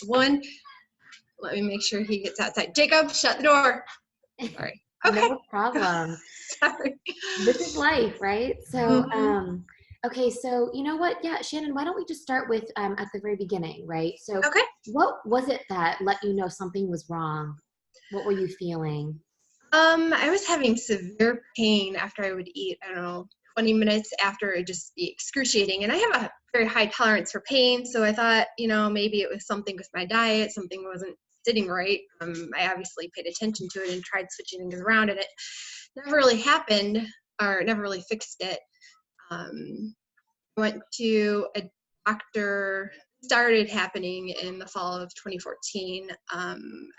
one. Let me make sure he gets outside. Jacob, shut the door. Sorry. Okay. No problem. Sorry. This is life, right? So, Mm-hmm. okay, so you know what? Yeah, Shannon, why don't we just start with at the very beginning, right? So, Okay. what was it that let you know something was wrong? What were you feeling? I was having severe pain after I would eat, I don't know, 20 minutes after. It would just be excruciating. And I have a very high tolerance for pain. So I thought, maybe it was something with my diet, something wasn't sitting right. I obviously paid attention to it and tried switching things around, and it never really happened, or never really fixed it. I went to a doctor. Started happening in the fall of 2014. I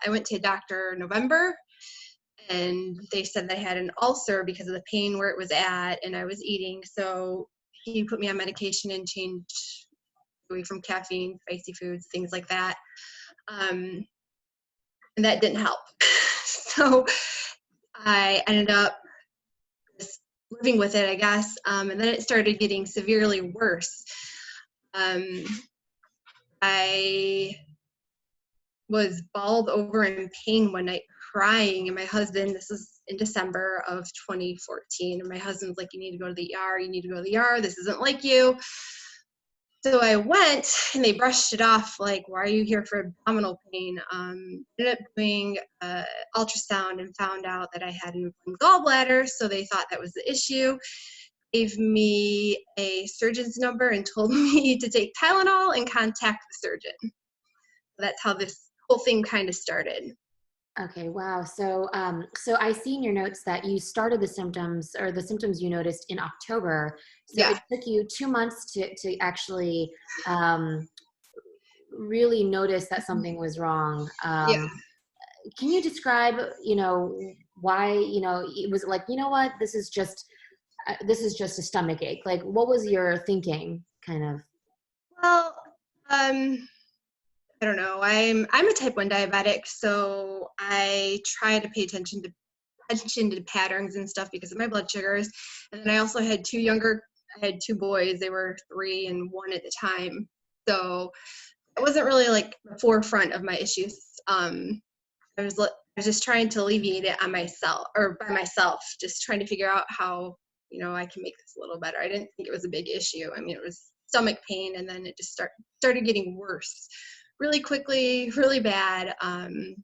went to a doctor in November, and they said that I had an ulcer because of the pain where it was at, and I was eating. So he put me on medication and changed away from caffeine, spicy foods, things like that. And that didn't help. So I ended up just living with it, I guess. And then it started getting severely worse. I was balled over in pain one night, crying, and my husband, this is in December of 2014, and my husband's like, you need to go to the ER, you need to go to the ER, this isn't like you. So I went, and they brushed it off, like, why are you here for abdominal pain? Ended up doing ultrasound and found out that I had an inflamed gallbladder, so they thought that was the issue. Gave me a surgeon's number and told me to take Tylenol and contact the surgeon. That's how this whole thing kind of started. Okay, wow. So, so I see in your notes that you started the symptoms, or the symptoms you noticed, in October. So Yeah. it took you 2 months to actually really notice that something was wrong. Yeah. Can you describe, why, it was like, you know what, this is just a stomach ache. Like, what was your thinking, kind of? Well, I don't know. I'm a type 1 diabetic, so I try to pay attention to patterns and stuff because of my blood sugars. And then I also had I had 2 boys. They were 3 and 1 at the time. So it wasn't really like the forefront of my issues. I was just trying to alleviate it on myself, or by myself, just trying to figure out how, I can make this a little better. I didn't think it was a big issue. I mean, it was stomach pain, and then it just started getting worse really quickly, really bad. And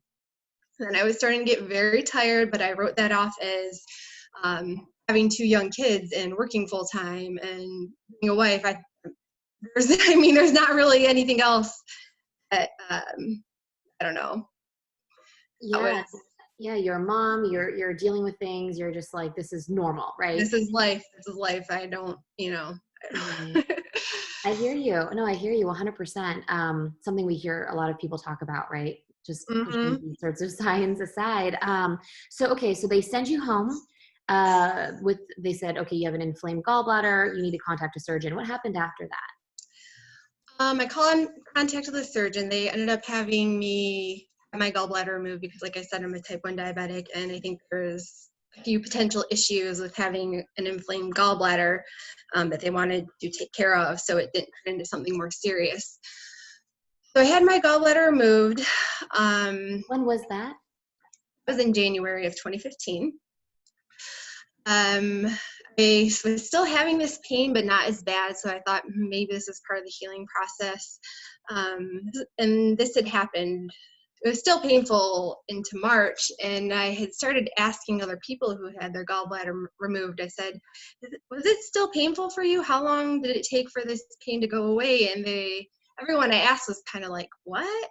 I was starting to get very tired, but I wrote that off as having 2 young kids and working full time and being a wife. There's not really anything else that, I don't know. Yeah. Yeah, you're a mom, you're dealing with things, you're just like, this is normal, right? This is life. I don't. I hear you. No, I hear you 100%. Something we hear a lot of people talk about, right? Just pushing these sorts of signs aside. So they send you home they said, okay, you have an inflamed gallbladder, you need to contact a surgeon. What happened after that? I contacted the surgeon. They ended up having me have my gallbladder removed because, like I said, I'm a type 1 diabetic, and I think there's a few potential issues with having an inflamed gallbladder that they wanted to take care of, so it didn't turn into something more serious. So I had my gallbladder removed. When was that? It was in January of 2015. I was still having this pain, but not as bad, so I thought maybe this is part of the healing process. And this had happened. It was still painful into March, and I had started asking other people who had their gallbladder removed. I said, was it still painful for you? How long did it take for this pain to go away? And everyone I asked was kind of like, what?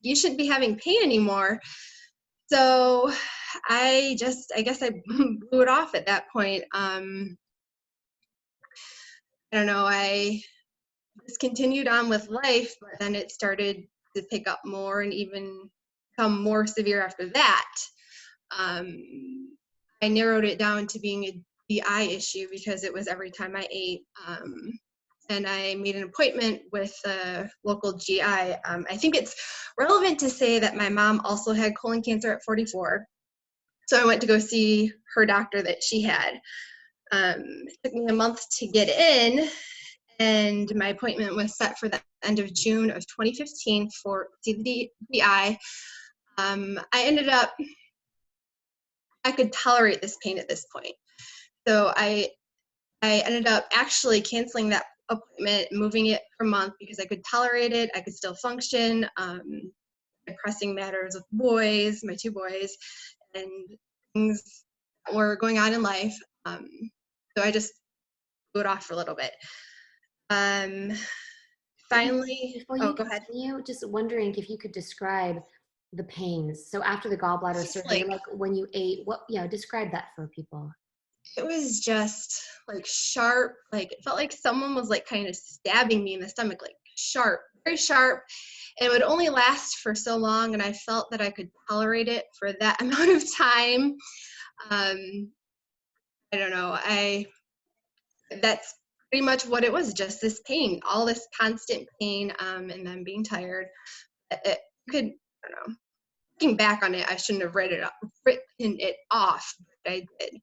You shouldn't be having pain anymore. So I guess I blew it off at that point. I don't know, I just continued on with life, but then it started to pick up more and even become more severe after that. I narrowed it down to being a GI issue because it was every time I ate. And I made an appointment with a local GI. I think it's relevant to say that my mom also had colon cancer at 44. So I went to go see her doctor that she had. It took me a month to get in, and my appointment was set for the end of June of 2015 for the DI. I ended up, I could tolerate this pain at this point. So I ended up actually canceling that appointment, moving it per month because I could tolerate it. I could still function. Pressing matters with boys, my 2 boys, and things that were going on in life. So I just blew it off for a little bit. Finally, before you go ahead. continue, just wondering if you could describe the pains. So after the gallbladder surgery, like when you ate, describe that for people. It was just like sharp, like it felt like someone was like kind of stabbing me in the stomach, like sharp, very sharp. It would only last for so long, and I felt that I could tolerate it for that amount of time. I don't know. That's pretty much what it was, just this pain, all this constant pain, and then being tired. I don't know. Looking back on it, I shouldn't have written it off, but I did.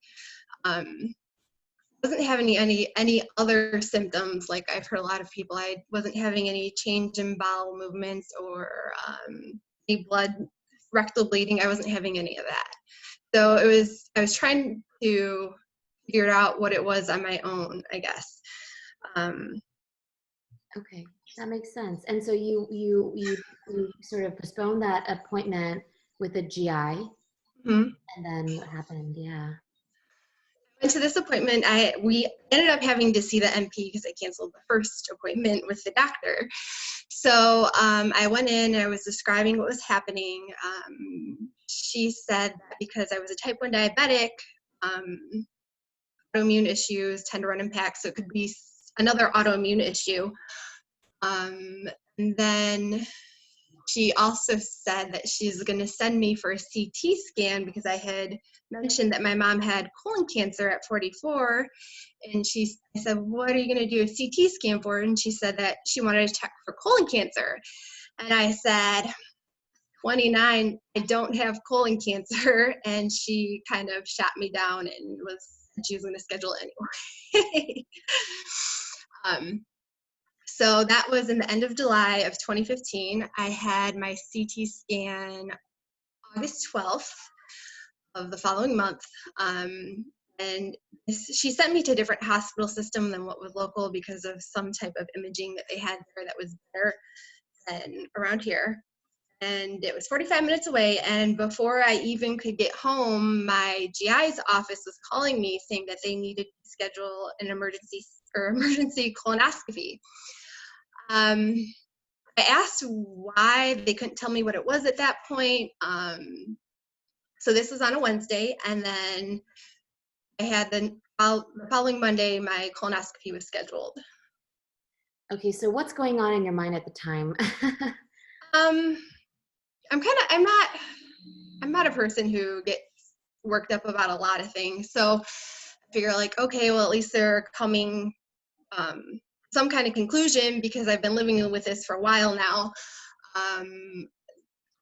Wasn't having any other symptoms like I've heard a lot of people. I wasn't having any change in bowel movements or any rectal bleeding. I wasn't having any of that. So I was trying to figure out what it was on my own, I guess. Okay, that makes sense. And so you sort of postponed that appointment with the GI, Mm-hmm. and then what happened? Yeah. Went to this appointment. We ended up having to see the NP because I canceled the first appointment with the doctor. So I went in and I was describing what was happening. She said that because I was a type 1 diabetic, autoimmune issues tend to run in packs, so it could be another autoimmune issue. And then she also said that she's going to send me for a CT scan because I had mentioned that my mom had colon cancer at 44. And I said, what are you going to do a CT scan for? And she said that she wanted to check for colon cancer. And I said, 29, I don't have colon cancer. And she kind of shot me down and she was going to schedule it anyway. So that was in the end of July of 2015. I had my CT scan August 12th of the following month. And she sent me to a different hospital system than what was local because of some type of imaging that they had there that was better than around here. And it was 45 minutes away. And before I even could get home, my GI's office was calling me saying that they needed to schedule an emergency colonoscopy. I asked why. They couldn't tell me what it was at that point. So this was on a Wednesday, and then I had the following Monday, my colonoscopy was scheduled. Okay, so what's going on in your mind at the time? I'm not a person who gets worked up about a lot of things. So I figure like, okay, well, at least they're coming some kind of conclusion because I've been living with this for a while now.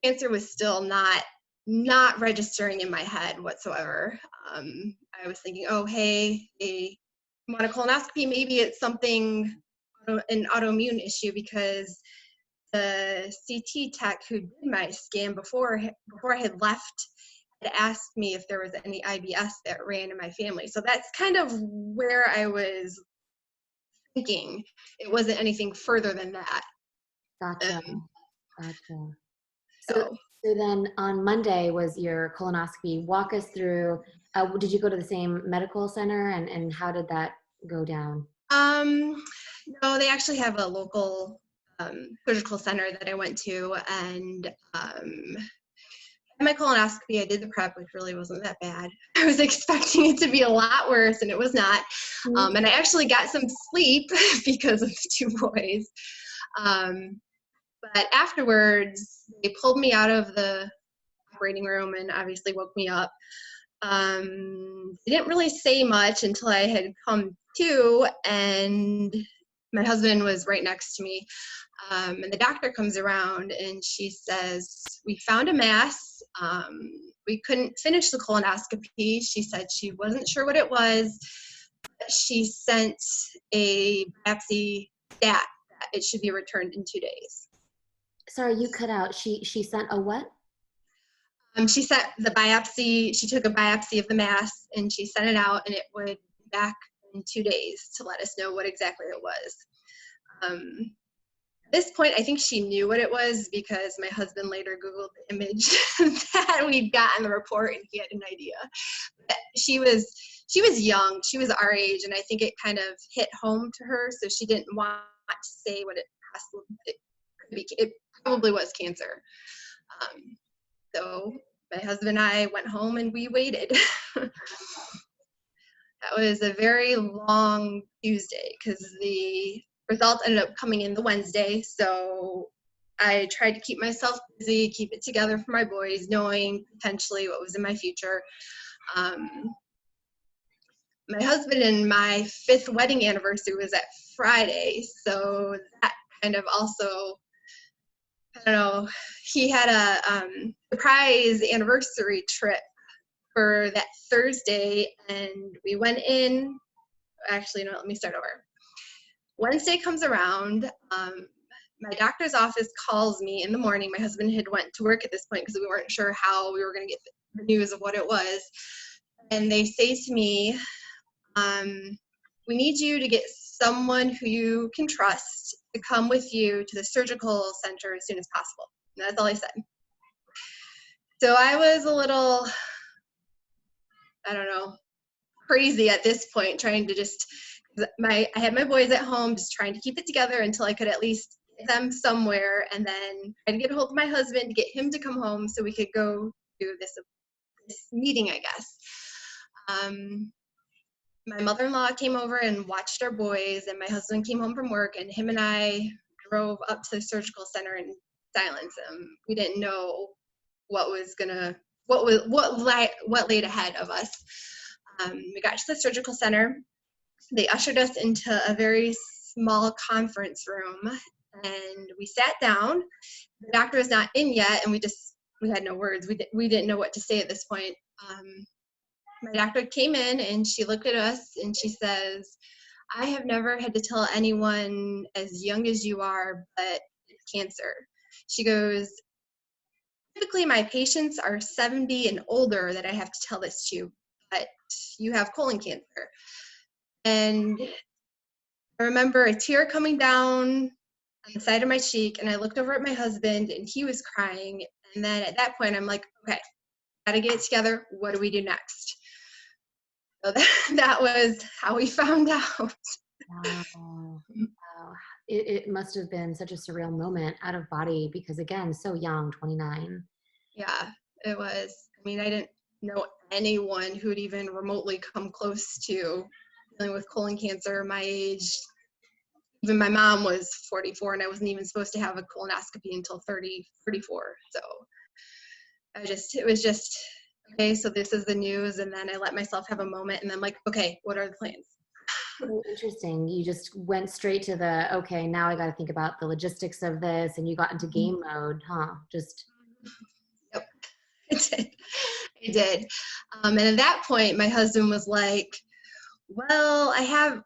Cancer was still not registering in my head whatsoever. I was thinking, oh, hey, they want a colonoscopy. Maybe it's something, an autoimmune issue, because the CT tech who did my scan before I had left had asked me if there was any IBS that ran in my family. So that's kind of where I was thinking. It wasn't anything further than that. Gotcha. So then on Monday was your colonoscopy. Walk us through, did you go to the same medical center, and how did that go down? No, they actually have a local surgical center that I went to, and my colonoscopy, I did the prep, which really wasn't that bad. I was expecting it to be a lot worse, and it was not. And I actually got some sleep because of the 2 boys. But afterwards, they pulled me out of the operating room and obviously woke me up. They didn't really say much until I had come to, and my husband was right next to me. And the doctor comes around and she says, we found a mass. We couldn't finish the colonoscopy. She said she wasn't sure what it was. she sent a biopsy that it should be returned in 2 days. Sorry, you cut out. She sent a what? She sent the biopsy. She took a biopsy of the mass and she sent it out, and it would be back in 2 days to let us know what exactly it was. At this point, I think she knew what it was because my husband later Googled the image that we'd got in the report, and he had an idea. But she was young. She was our age, and I think it kind of hit home to her, so she didn't want to say what it could be. It probably was cancer. So my husband and I went home and we waited. That was a very long Tuesday because the results ended up coming in the Wednesday. So I tried to keep myself busy, keep it together for my boys, knowing potentially what was in my future. My husband and my 5th wedding anniversary was at Friday. So that kind of also, I don't know, he had a surprise anniversary trip for that Thursday, and we went in. Actually, no, let me start over. Wednesday comes around. My doctor's office calls me in the morning. My husband had went to work at this point because we weren't sure how we were going to get the news of what it was. And they say to me, we need you to get someone who you can trust to come with you to the surgical center as soon as possible. And that's all he said. So I was a little, I don't know, crazy at this point, trying to just, I had my boys at home, just trying to keep it together until I could at least get them somewhere, and then try to get a hold of my husband to get him to come home so we could go do this meeting, I guess. My mother-in-law came over and watched our boys, and my husband came home from work, and him and I drove up to the surgical center in silence. We didn't know what laid ahead of us. We got to the surgical center. They ushered us into a very small conference room, and we sat down. The doctor was not in yet, and we had no words. We didn't know what to say at this point. My doctor came in, and she looked at us, and she says, I have never had to tell anyone as young as you are, but it's cancer. She goes, typically my patients are 70 and older that I have to tell this to, but you have colon cancer. And I remember a tear coming down on the side of my cheek, and I looked over at my husband, and he was crying. And then at that point, I'm like, okay, gotta get it together. What do we do next? So that was how we found out. Wow. It must have been such a surreal moment, out of body, because again, so young, 29. Yeah, it was. I mean, I didn't know anyone who would even remotely come close to dealing with colon cancer my age. Even my mom was 44, and I wasn't even supposed to have a colonoscopy until 34. So it was just, okay, so this is the news. And then I let myself have a moment, and then like, okay, what are the plans? So interesting. You just went straight to the, okay, now I got to think about the logistics of this, and you got into game mode, huh? Just. Yep, I did. And at that point, my husband was like, well,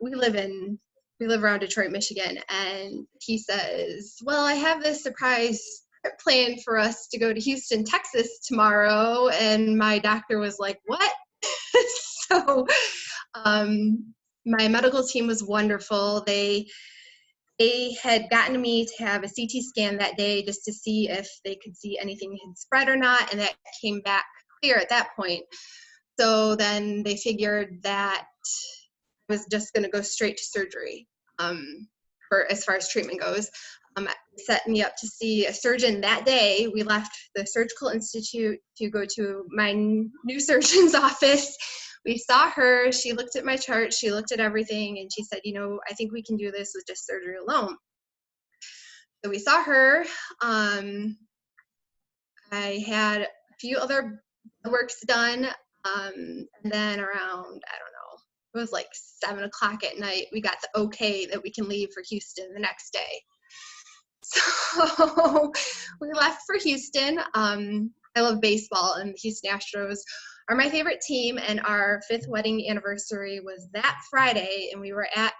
we live around Detroit, Michigan. And he says, well, I have this surprise trip planned for us to go to Houston, Texas tomorrow. And my doctor was like, what? So my medical team was wonderful. They had gotten me to have a CT scan that day just to see if they could see anything had spread or not. And that came back clear at that point. So then they figured that I was just going to go straight to surgery for as far as treatment goes. Set me up to see a surgeon that day. We left the Surgical Institute to go to my new surgeon's office. We saw her. She looked at my chart. She looked at everything, and she said, I think we can do this with just surgery alone. So we saw her. I had a few other works done. And then around, I don't know, it was like 7 o'clock at night, we got the okay that we can leave for Houston the next day. So we left for Houston. I love baseball, and the Houston Astros are my favorite team, and our 5th wedding anniversary was that Friday, and we were at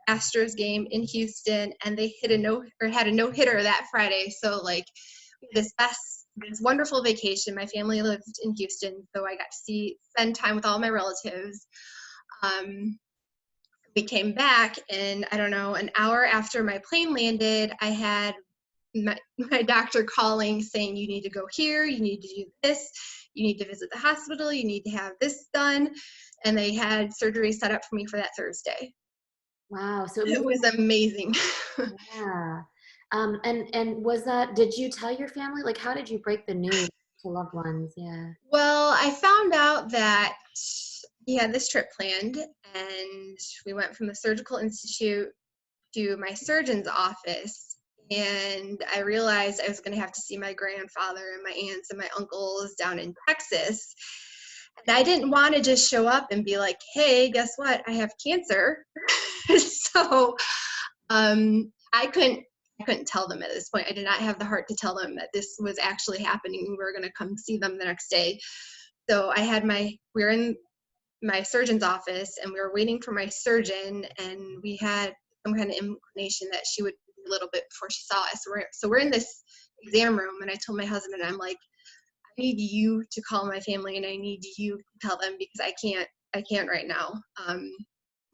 Astros game in Houston, and they had a no-hitter that Friday. So like this wonderful vacation. My family lived in Houston, so I got to spend time with all my relatives. We came back, and I don't know, an hour after my plane landed, I had my doctor calling saying, you need to go here, you need to do this, you need to visit the hospital, you need to have this done. And they had surgery set up for me for that Thursday. Wow. So it was amazing. Yeah. And was that, did you tell your family? Like, how did you break the news to loved ones? Yeah. Well, I found out that he had this trip planned, and we went from the surgical institute to my surgeon's office, and I realized I was going to have to see my grandfather and my aunts and my uncles down in Texas. And I didn't want to just show up and be like, hey, guess what? I have cancer. So I couldn't tell them at this point. I did not have the heart to tell them that this was actually happening. We were going to come see them the next day. So we were in my surgeon's office, and we were waiting for my surgeon, and we had some kind of inclination that she would be a little bit before she saw us. So we're in this exam room, and I told my husband, I'm like, I need you to call my family, and I need you to tell them, because I can't right now.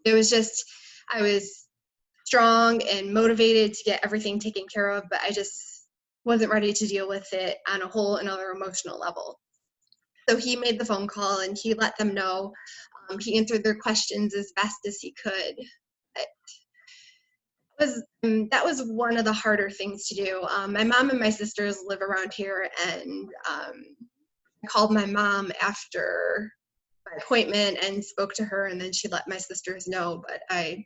It was just, I was strong and motivated to get everything taken care of, but I just wasn't ready to deal with it on a whole another emotional level. So he made the phone call, and he let them know. He answered their questions as best as he could. That was one of the harder things to do. My mom and my sisters live around here, and I called my mom after my appointment and spoke to her, and then she let my sisters know, but I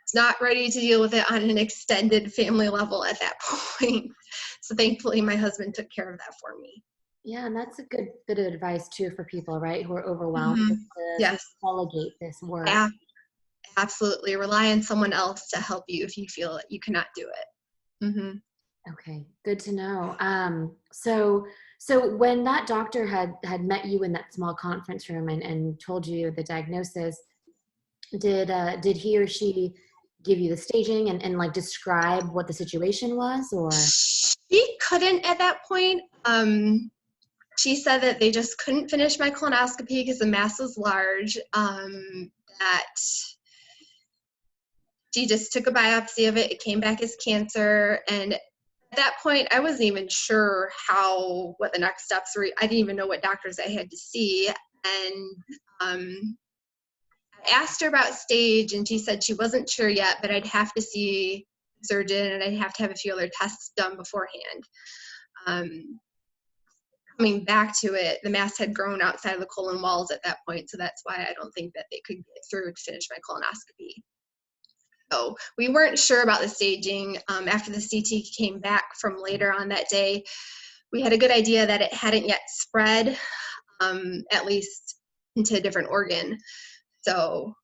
was not ready to deal with it on an extended family level at that point. So thankfully my husband took care of that for me. Yeah, and that's a good bit of advice too for people, right, who are overwhelmed, Mm-hmm. to sort of Yes. delegate this work. Yeah, absolutely. Rely on someone else to help you if you feel that you cannot do it. Mm-hmm. Okay, good to know. So when that doctor had met you in that small conference room and told you the diagnosis, did he or she give you the staging and like describe what the situation was, or? She couldn't at that point. She said that they just couldn't finish my colonoscopy because the mass was large. That she just took a biopsy of it. It came back as cancer. And at that point, I wasn't even sure what the next steps were. I didn't even know what doctors I had to see. And I asked her about stage, and she said she wasn't sure yet, but I'd have to see a surgeon, and I'd have to have a few other tests done beforehand. Coming back to it, the mass had grown outside of the colon walls at that point, so that's why I don't think that they could get through to finish my colonoscopy. So we weren't sure about the staging. After the CT came back from later on that day, we had a good idea that it hadn't yet spread, at least into a different organ. So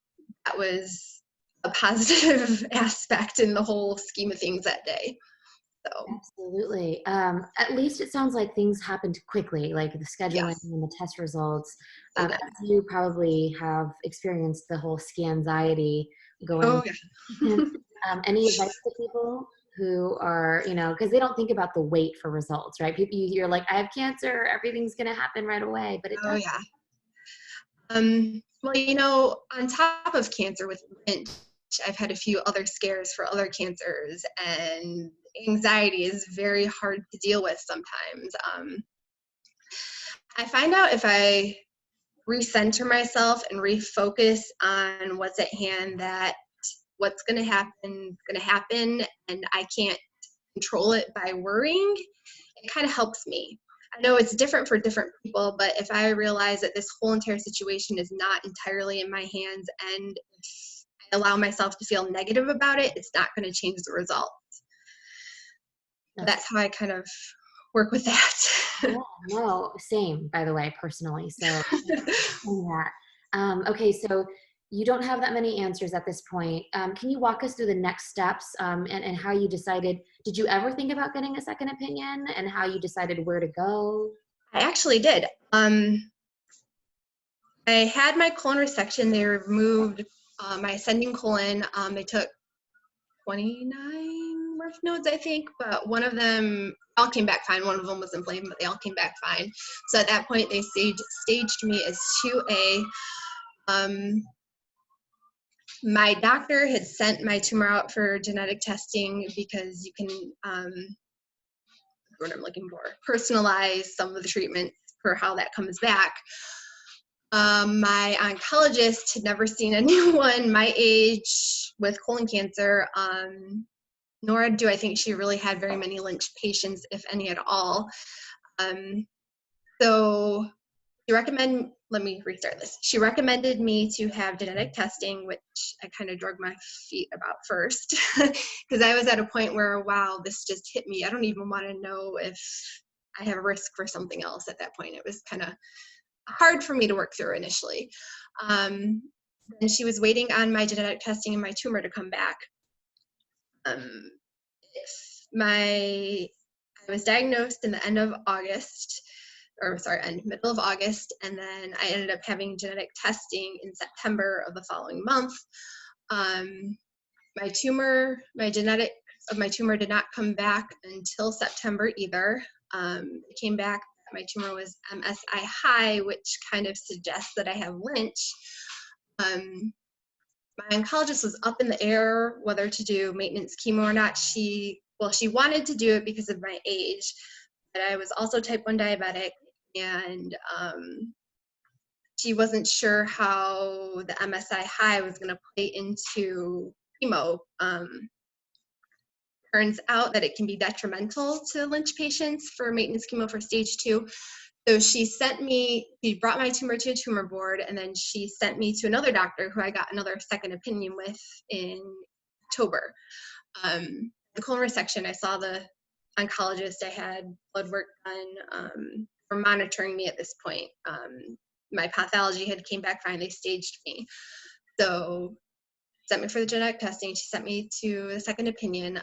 that was a positive aspect in the whole scheme of things that day. So. Absolutely. At least it sounds like things happened quickly, like the scheduling Yes. and the test results. As You probably have experienced the whole scanxiety going. Oh, yeah. Any advice to people who are, because they don't think about the wait for results, right? People, you hear like, I have cancer, everything's going to happen right away, but it Oh, doesn't. yeah. Well, on top of cancer with Lynch, I've had a few other scares for other cancers, and anxiety is very hard to deal with sometimes. I find out if I recenter myself and refocus on what's at hand, that what's going to happen, and I can't control it by worrying, it kind of helps me. I know it's different for different people, but if I realize that this whole entire situation is not entirely in my hands, and if I allow myself to feel negative about it, it's not going to change the result. That's how I kind of work with that. Yeah, no, same, by the way, personally. So, yeah. Okay, so you don't have that many answers at this point. Can you walk us through the next steps and how you decided? Did you ever think about getting a second opinion, and how you decided where to go? I actually did. I had my colon resection. They removed my ascending colon. They took 29 lymph nodes, I think, but one of them all came back fine. One of them was inflamed, but they all came back fine. So at that point, they staged me as 2A. My doctor had sent my tumor out for genetic testing because you can, what I'm looking for, personalize some of the treatments for how that comes back. My oncologist had never seen anyone my age with colon cancer, nor do I think she really had very many Lynch patients, if any at all. So let me restart this. She recommended me to have genetic testing, which I kind of drug my feet about first, because I was at a point where, wow, this just hit me. I don't even want to know if I have a risk for something else at that point. It was kind of hard for me to work through initially. And she was waiting on my genetic testing and my tumor to come back. I was diagnosed in the middle of August, and then I ended up having genetic testing in September of the following month. My genetics of my tumor did not come back until September either. It came back that my tumor was MSI high, which kind of suggests that I have Lynch. My oncologist was up in the air whether to do maintenance chemo or not. She wanted to do it because of my age, but I was also type 1 diabetic, and she wasn't sure how the MSI high was going to play into chemo. Turns out that it can be detrimental to Lynch patients for maintenance chemo for stage 2. So she brought my tumor to a tumor board, and then she sent me to another doctor who I got another second opinion with in October. The colon resection, I saw the oncologist. I had blood work done for monitoring me at this point. My pathology had came back fine. They staged me. So sent me for the genetic testing. She sent me to a second opinion.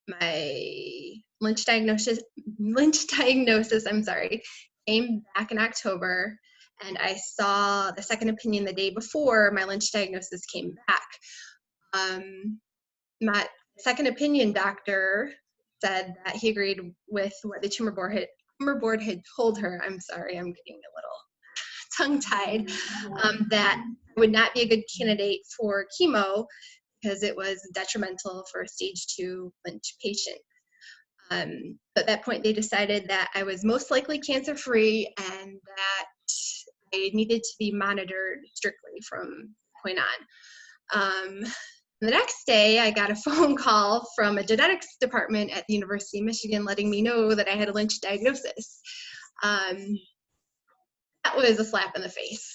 My Lynch diagnosis, came back in October, and I saw the second opinion the day before my Lynch diagnosis came back. My second opinion doctor said that he agreed with what the tumor board had told her. I'm sorry, I'm getting a little tongue-tied, that I would not be a good candidate for chemo because it was detrimental for a stage 2 Lynch patient. But at that point, they decided that I was most likely cancer-free and that I needed to be monitored strictly from that point on. The next day, I got a phone call from a genetics department at the University of Michigan letting me know that I had a Lynch diagnosis. That was a slap in the face.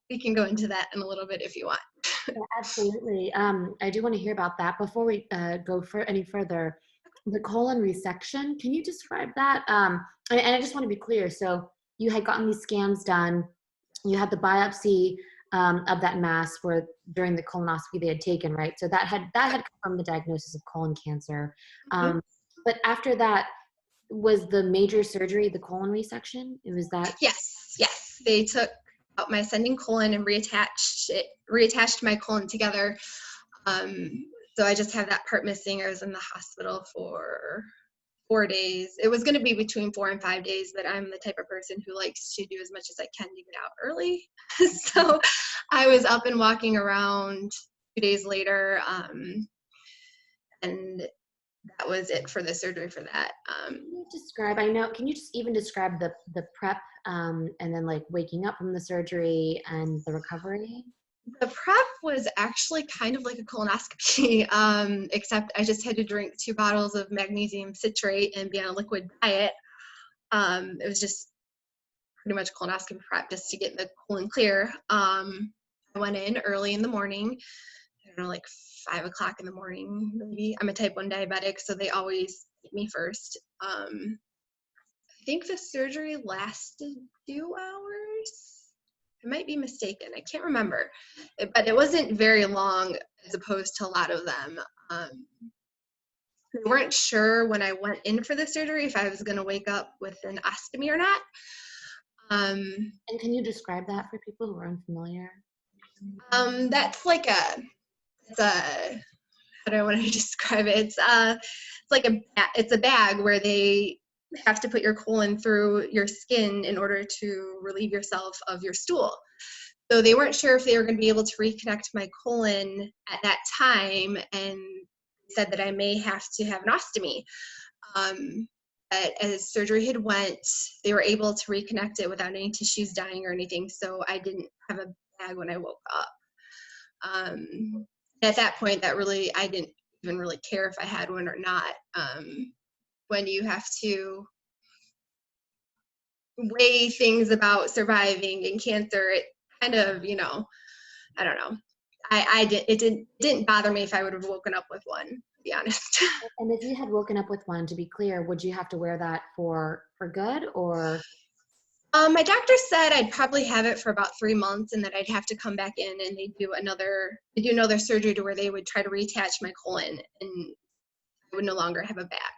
We can go into that in a little bit if you want. Yeah, absolutely. I do want to hear about that. Before we go any further, the colon resection, can you describe that? And I just want to be clear. So you had gotten these scans done. You had the biopsy of that mass where during the colonoscopy they had taken, right? So that had confirmed the diagnosis of colon cancer. But after that, was the major surgery the colon resection? It was that? Yes. They took out my ascending colon and reattached my colon together. So I just have that part missing. I was in the hospital for 4 days. It was going to be between 4 and 5 days, but I'm the type of person who likes to do as much as I can to get out early. So I was up and walking around 2 days later, and that was it for the surgery for that. Can you just even describe the prep and then like waking up from the surgery and the recovery? The prep was actually kind of like a colonoscopy, except I just had to drink 2 bottles of magnesium citrate and be on a liquid diet. It was just pretty much colonoscopy prep just to get the colon clear. I went in early in the morning, I don't know, like 5 o'clock in the morning, maybe. I'm a type 1 diabetic, so they always take me first. I think the surgery lasted 2 hours. I might be mistaken. I can't remember. But it wasn't very long as opposed to a lot of them. They weren't sure when I went in for the surgery if I was going to wake up with an ostomy or not. And can you describe that for people who are unfamiliar? That's like it's a, how do I want to describe it? It's like it's a bag where they have to put your colon through your skin in order to relieve yourself of your stool. So they weren't sure if they were going to be able to reconnect my colon at that time, and said that I may have to have an ostomy. But as surgery had went, they were able to reconnect it without any tissues dying or anything. So I didn't have a bag when I woke up. At that point, I didn't even really care if I had one or not. When you have to weigh things about surviving and cancer, it kind of, I don't know. It didn't bother me if I would have woken up with one, to be honest. And if you had woken up with one, to be clear, would you have to wear that for good, or? My doctor said I'd probably have it for about 3 months, and that I'd have to come back in and they do another surgery to where they would try to reattach my colon, and I would no longer have a bag.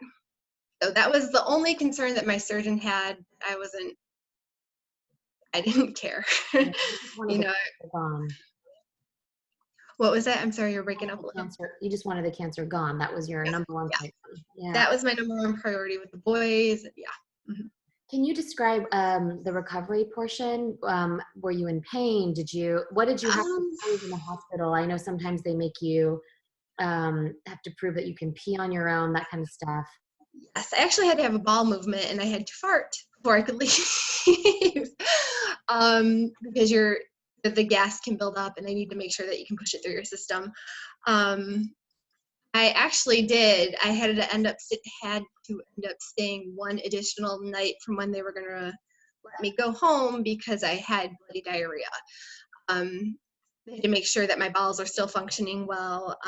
So that was the only concern that my surgeon had. I didn't care. You just wanted you the know, cancer gone. what was that? I'm sorry, you're breaking up a little. You just wanted the cancer gone. That was your number one priority. Yeah. That was my number one priority with the boys. Yeah. Mm-hmm. Can you describe the recovery portion? Were you in pain? What did you have to prove in the hospital? I know sometimes they make you have to prove that you can pee on your own, that kind of stuff. Yes, I actually had to have a bowel movement, and I had to fart before I could leave. Because the gas can build up, and they need to make sure that you can push it through your system. I actually did. I had to end up staying one additional night from when they were going to let me go home, because I had bloody diarrhea. They had to make sure that my bowels are still functioning well.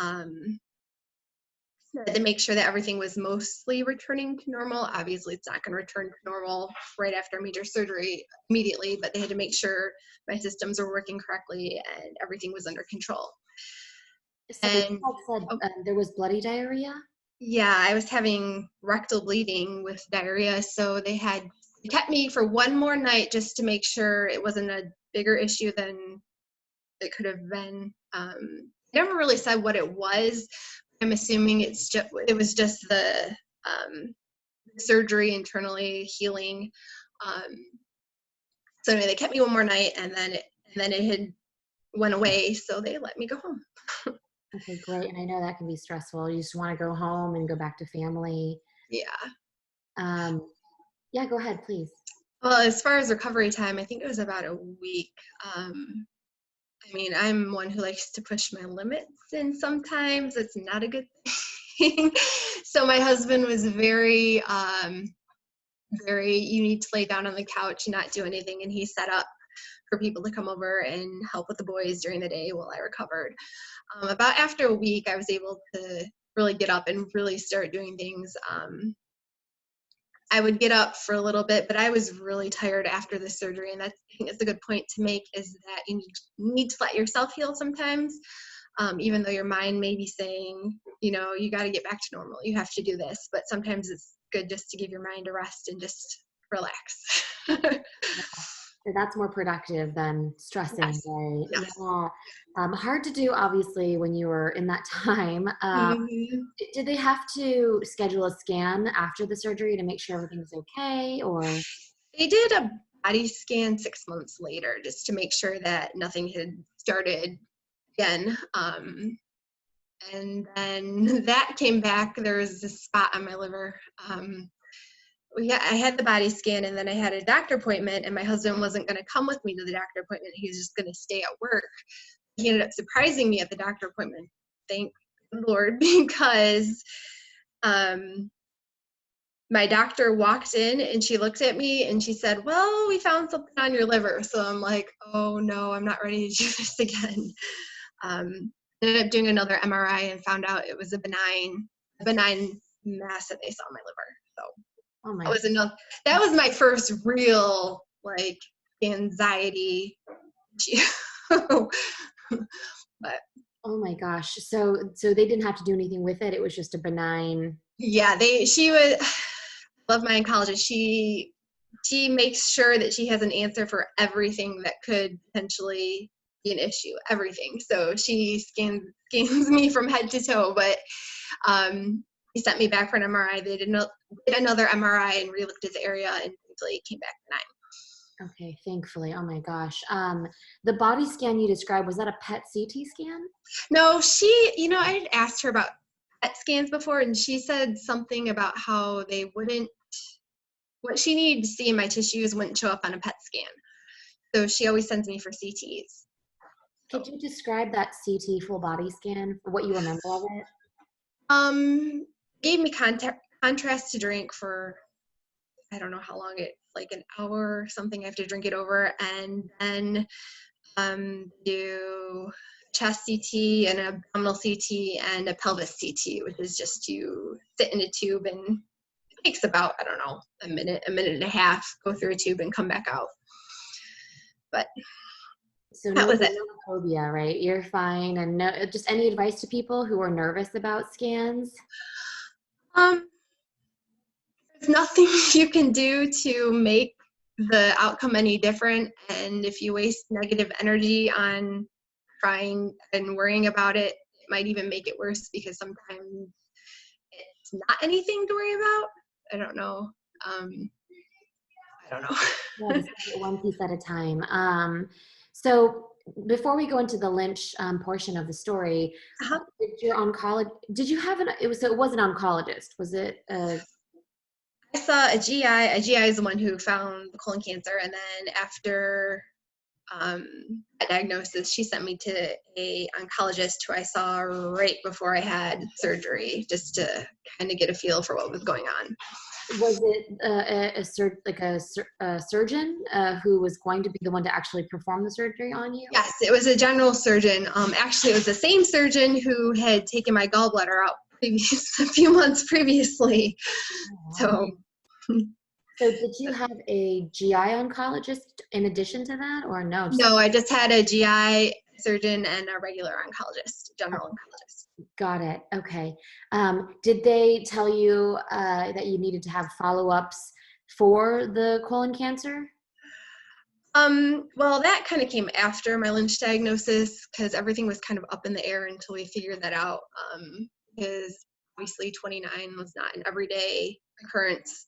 To make sure that everything was mostly returning to normal. Obviously, it's not going to return to normal right after major surgery immediately, but they had to make sure my systems were working correctly and everything was under control. So you said there was bloody diarrhea? Yeah, I was having rectal bleeding with diarrhea, so they kept me for one more night just to make sure it wasn't a bigger issue than it could have been. Never really said what it was. I'm assuming it was just the surgery internally healing. So anyway, they kept me one more night, and then it had went away, so they let me go home. Okay, great. And I know that can be stressful. You just want to go home and go back to family. Yeah. Yeah, go ahead, please. Well, as far as recovery time, I think it was about a week. I mean, I'm one who likes to push my limits, and sometimes it's not a good thing. So my husband was very, you need to lay down on the couch and not do anything. And he set up for people to come over and help with the boys during the day while I recovered. About after a week, I was able to really get up and really start doing things. I would get up for a little bit, but I was really tired after the surgery. And I think that's a good point to make, is that you need to let yourself heal sometimes, even though your mind may be saying, you got to get back to normal. You have to do this. But sometimes it's good just to give your mind a rest and just relax. So that's more productive than stressing, Yes. right? Yes. Yeah. Hard to do, obviously, when you were in that time. Mm-hmm. Did they have to schedule a scan after the surgery to make sure everything was okay, or? They did a body scan 6 months later just to make sure that nothing had started again. And then that came back. There was a spot on my liver. I had the body scan, and then I had a doctor appointment, and my husband wasn't going to come with me to the doctor appointment. He was just going to stay at work. He ended up surprising me at the doctor appointment. Thank the Lord, because my doctor walked in and she looked at me and she said, "Well, we found something on your liver." So I'm like, "Oh no, I'm not ready to do this again." Ended up doing another MRI and found out it was a benign mass that they saw in my liver. So that was my first real anxiety issue. But Oh my gosh. So they didn't have to do anything with it. It was just a benign. yeah, she was, love my oncologist. She she makes sure that she has an answer for everything that could potentially be an issue, everything. So she scans me from head to toe, but he sent me back for an MRI. They did another MRI and re-looked at the area, and thankfully it came back benign. Okay, thankfully. Oh my gosh. The body scan you described, was that a PET CT scan? No, I had asked her about PET scans before, and she said something about how they wouldn't, what she needed to see in my tissues wouldn't show up on a PET scan. So she always sends me for CTs. Could you describe that CT full body scan, what you remember of it? Gave me contrast to drink for, I don't know how long, like an hour or something. I have to drink it over, and then do chest CT and abdominal CT and a pelvis CT, which is just you sit in a tube, and it takes about, I don't know, a minute and a half, go through a tube and come back out. But so that was it. No phobia, right? You're fine. And no, just any advice to people who are nervous about scans? There's nothing you can do to make the outcome any different, and if you waste negative energy on trying and worrying about it, it might even make it worse, because sometimes it's not anything to worry about. I don't know. Yeah, just take it one piece at a time. So before we go into the Lynch portion of the story, Uh-huh. did you have it was an oncologist? Was it? I saw a GI. A GI is the one who found the colon cancer, and then after that diagnosis, she sent me to a oncologist who I saw right before I had surgery, just to kind of get a feel for what was going on. Was it a surgeon who was going to be the one to actually perform the surgery on you? Yes, it was a general surgeon. Actually, it was the same surgeon who had taken my gallbladder out a few months previously. Oh, wow. So did you have a GI oncologist in addition to that, or no? no, I just had a GI surgeon and a regular oncologist, general oncologist. Got it. Okay. Did they tell you that you needed to have follow-ups for the colon cancer? Well, that kind of came after my Lynch diagnosis, because everything was kind of up in the air until we figured that out. Because obviously 29 was not an everyday occurrence.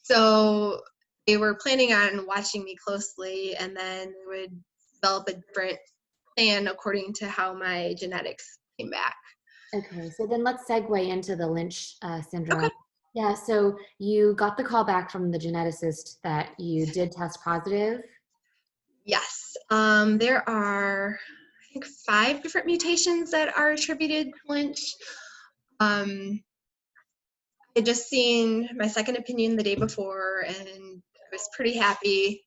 So they were planning on watching me closely, and then they would develop a different plan according to how my genetics came back. Okay, so then let's segue into the Lynch syndrome. Okay. Yeah, so you got the call back from the geneticist that you did test positive. Yes. There are, I think, 5 different mutations that are attributed to Lynch. I had just seen my second opinion the day before, and I was pretty happy,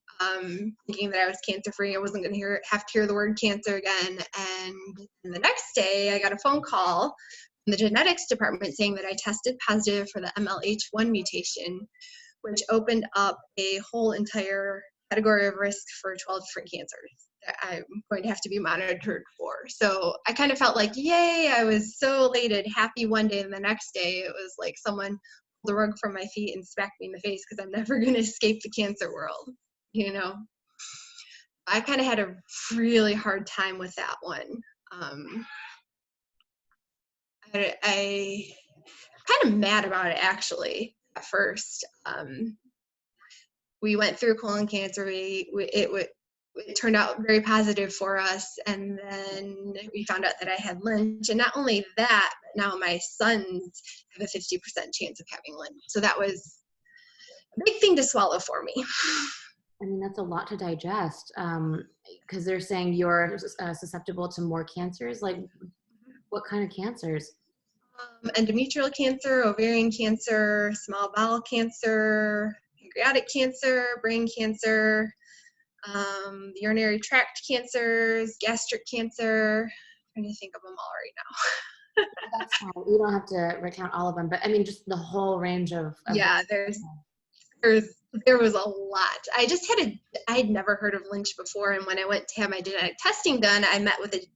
thinking that I was cancer-free. I wasn't going to have to hear the word cancer again. And the next day, I got a phone call from the genetics department saying that I tested positive for the MLH1 mutation, which opened up a whole entire category of risk for 12 different cancers that I'm going to have to be monitored for. So I kind of felt like, yay, I was so elated, happy one day, and the next day it was like someone pulled the rug from my feet and smacked me in the face, because I'm never going to escape the cancer world, I kind of had a really hard time with that one. I kind of mad about it, actually, at first. We went through colon cancer. It turned out very positive for us, and then we found out that I had Lynch, and not only that, but now my sons have a 50% chance of having Lynch. So that was a big thing to swallow for me. I mean, that's a lot to digest, because they're saying you're susceptible to more cancers. Like, what kind of cancers? Endometrial cancer, ovarian cancer, small bowel cancer, pancreatic cancer, brain cancer, urinary tract cancers, gastric cancer. I'm trying to think of them all right now. That's fine. You don't have to recount all of them, but I mean, just the whole range of yeah, there was a lot. I had never heard of Lynch before, and when I went to have my genetic testing done, I met with a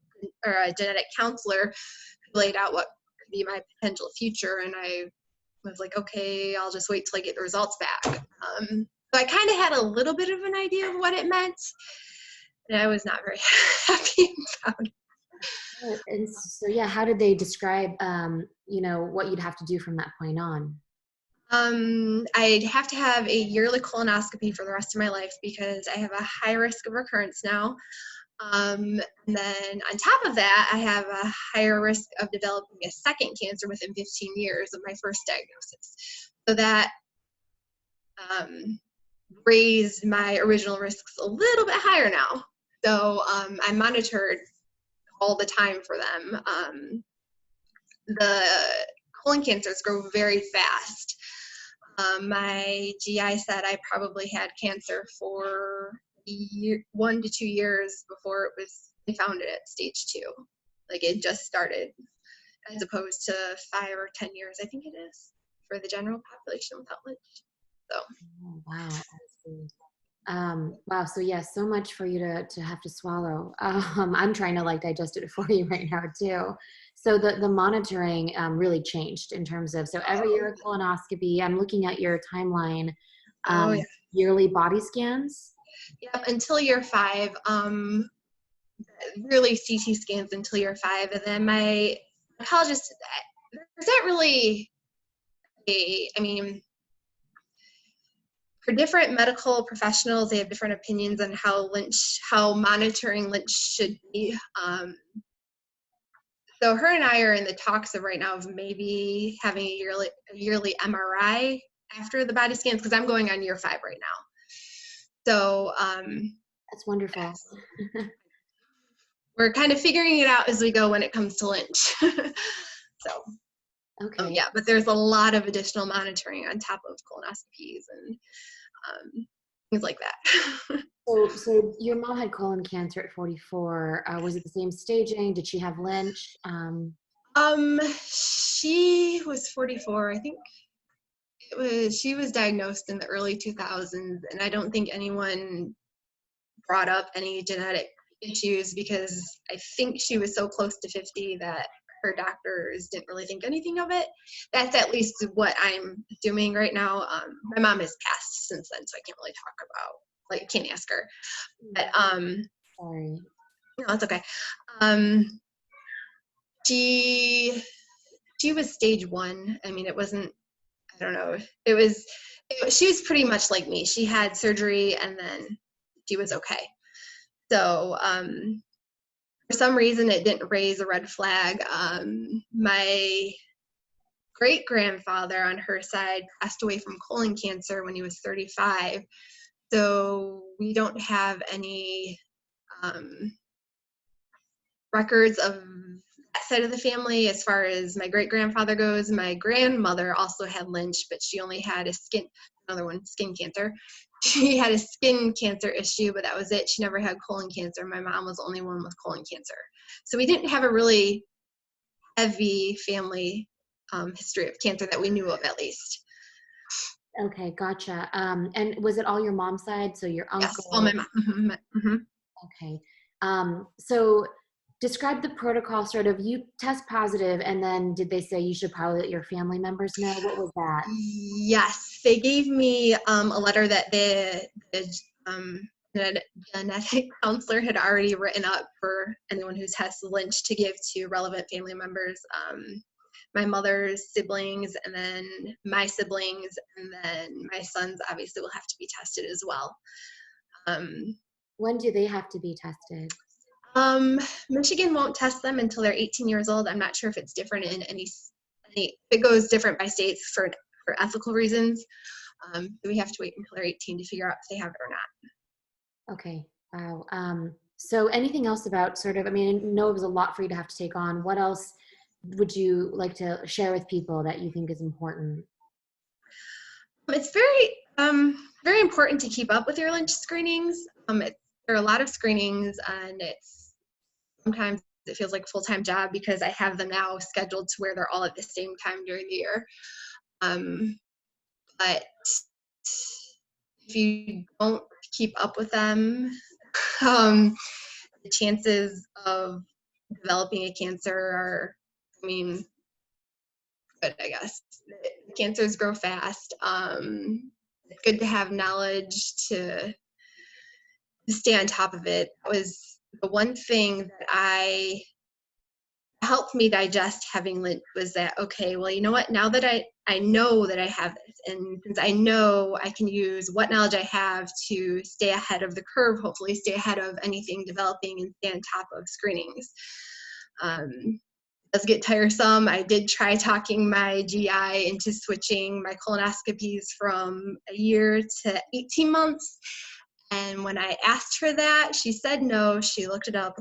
genetic counselor who laid out what could be my potential future, and I was like, okay, I'll just wait till I get the results back. So I kind of had a little bit of an idea of what it meant, and I was not very happy about it. And so, yeah, how did they describe, what you'd have to do from that point on? I'd have to have a yearly colonoscopy for the rest of my life because I have a high risk of recurrence now. And then on top of that, I have a higher risk of developing a second cancer within 15 years of my first diagnosis. So that raised my original risks a little bit higher now. So I'm monitored all the time for them. The colon cancers grow very fast. My GI said I probably had cancer for 1 to 2 years before they found it at stage 2. Like it just started, as opposed to 5 or 10 years, I think it is, for the general population without Lynch. So. Oh, wow. I see. Wow. So yeah, so much for you to have to swallow. I'm trying to like digest it for you right now too. So the monitoring really changed in terms of, so every year a colonoscopy, I'm looking at your timeline, Oh yeah. yearly body scans. Yep, until year 5. Really CT scans until year 5, and then my oncologist, there's not really I mean, for different medical professionals, they have different opinions on how monitoring Lynch should be. So her and I are in the talks of right now of maybe having a yearly MRI after the body scans, because I'm going on year 5 right now. So That's wonderful. we're kind of figuring it out as we go when it comes to Lynch. So Okay. yeah, but there's a lot of additional monitoring on top of colonoscopies and things like that. So your mom had colon cancer at 44. Was it the same staging? Did she have Lynch? She was 44. I think she was diagnosed in the early 2000s, and I don't think anyone brought up any genetic issues because I think she was so close to 50 that her doctors didn't really think anything of it. That's at least what I'm assuming right now. My mom has passed since then, so I can't really talk about, like, can't ask her. But Sorry. no, it's okay. She was stage 1. I mean, it wasn't, I don't know. She was pretty much like me. She had surgery and then she was okay. So for some reason, it didn't raise a red flag. My great-grandfather on her side passed away from colon cancer when he was 35. So we don't have any records of that side of the family as far as my great-grandfather goes. My grandmother also had Lynch, but she only had skin cancer. She had a skin cancer issue, but that was it. She never had colon cancer. My mom was the only one with colon cancer. So we didn't have a really heavy family history of cancer that we knew of, at least. Okay, gotcha. And was it all your mom's side? So your uncle? Yes, all my mom. Mm-hmm. Okay. So describe the protocol, sort of, you test positive, and then did they say you should probably let your family members know? What was that? Yes, they gave me a letter that the genetic counselor had already written up for anyone who's tested Lynch to give to relevant family members. My mother's siblings, and then my siblings, and then my sons obviously will have to be tested as well. When do they have to be tested? Michigan won't test them until they're 18 years old. I'm not sure if it's different in any it goes different by states for ethical reasons. So we have to wait until they're 18 to figure out if they have it or not. Okay. Wow. So anything else about sort of, I mean, I know it was a lot for you to have to take on. What else would you like to share with people that you think is important? It's very important to keep up with your Lynch screenings. There are a lot of screenings, and sometimes it feels like a full-time job because I have them now scheduled to where they're all at the same time during the year. But if you don't keep up with them, the chances of developing a cancer are, I mean, good, I guess. Cancers grow fast. it's good to have knowledge to stay on top of it. That was the one thing that helped me digest having Lynch, was that, okay, well, you know what, now that I know that I have this, and since I know, I can use what knowledge I have to stay ahead of the curve, hopefully stay ahead of anything developing and stay on top of screenings. It does get tiresome. I did try talking my GI into switching my colonoscopies from a year to 18 months. And when I asked her that, she said no. She looked up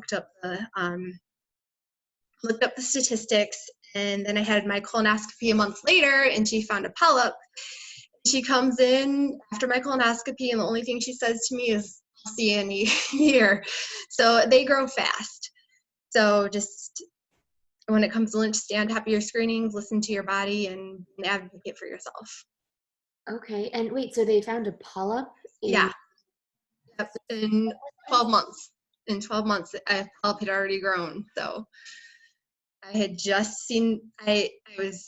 the statistics, and then I had my colonoscopy a month later, and she found a polyp. She comes in after my colonoscopy, and the only thing she says to me is, "I'll see you in a year." So they grow fast. So just when it comes to Lynch, stay on top of your screenings, listen to your body, and advocate for yourself. Okay, and wait, so they found a polyp Yeah. Yep. In 12 months. In 12 months, a polyp had already grown. So I had just seen, I was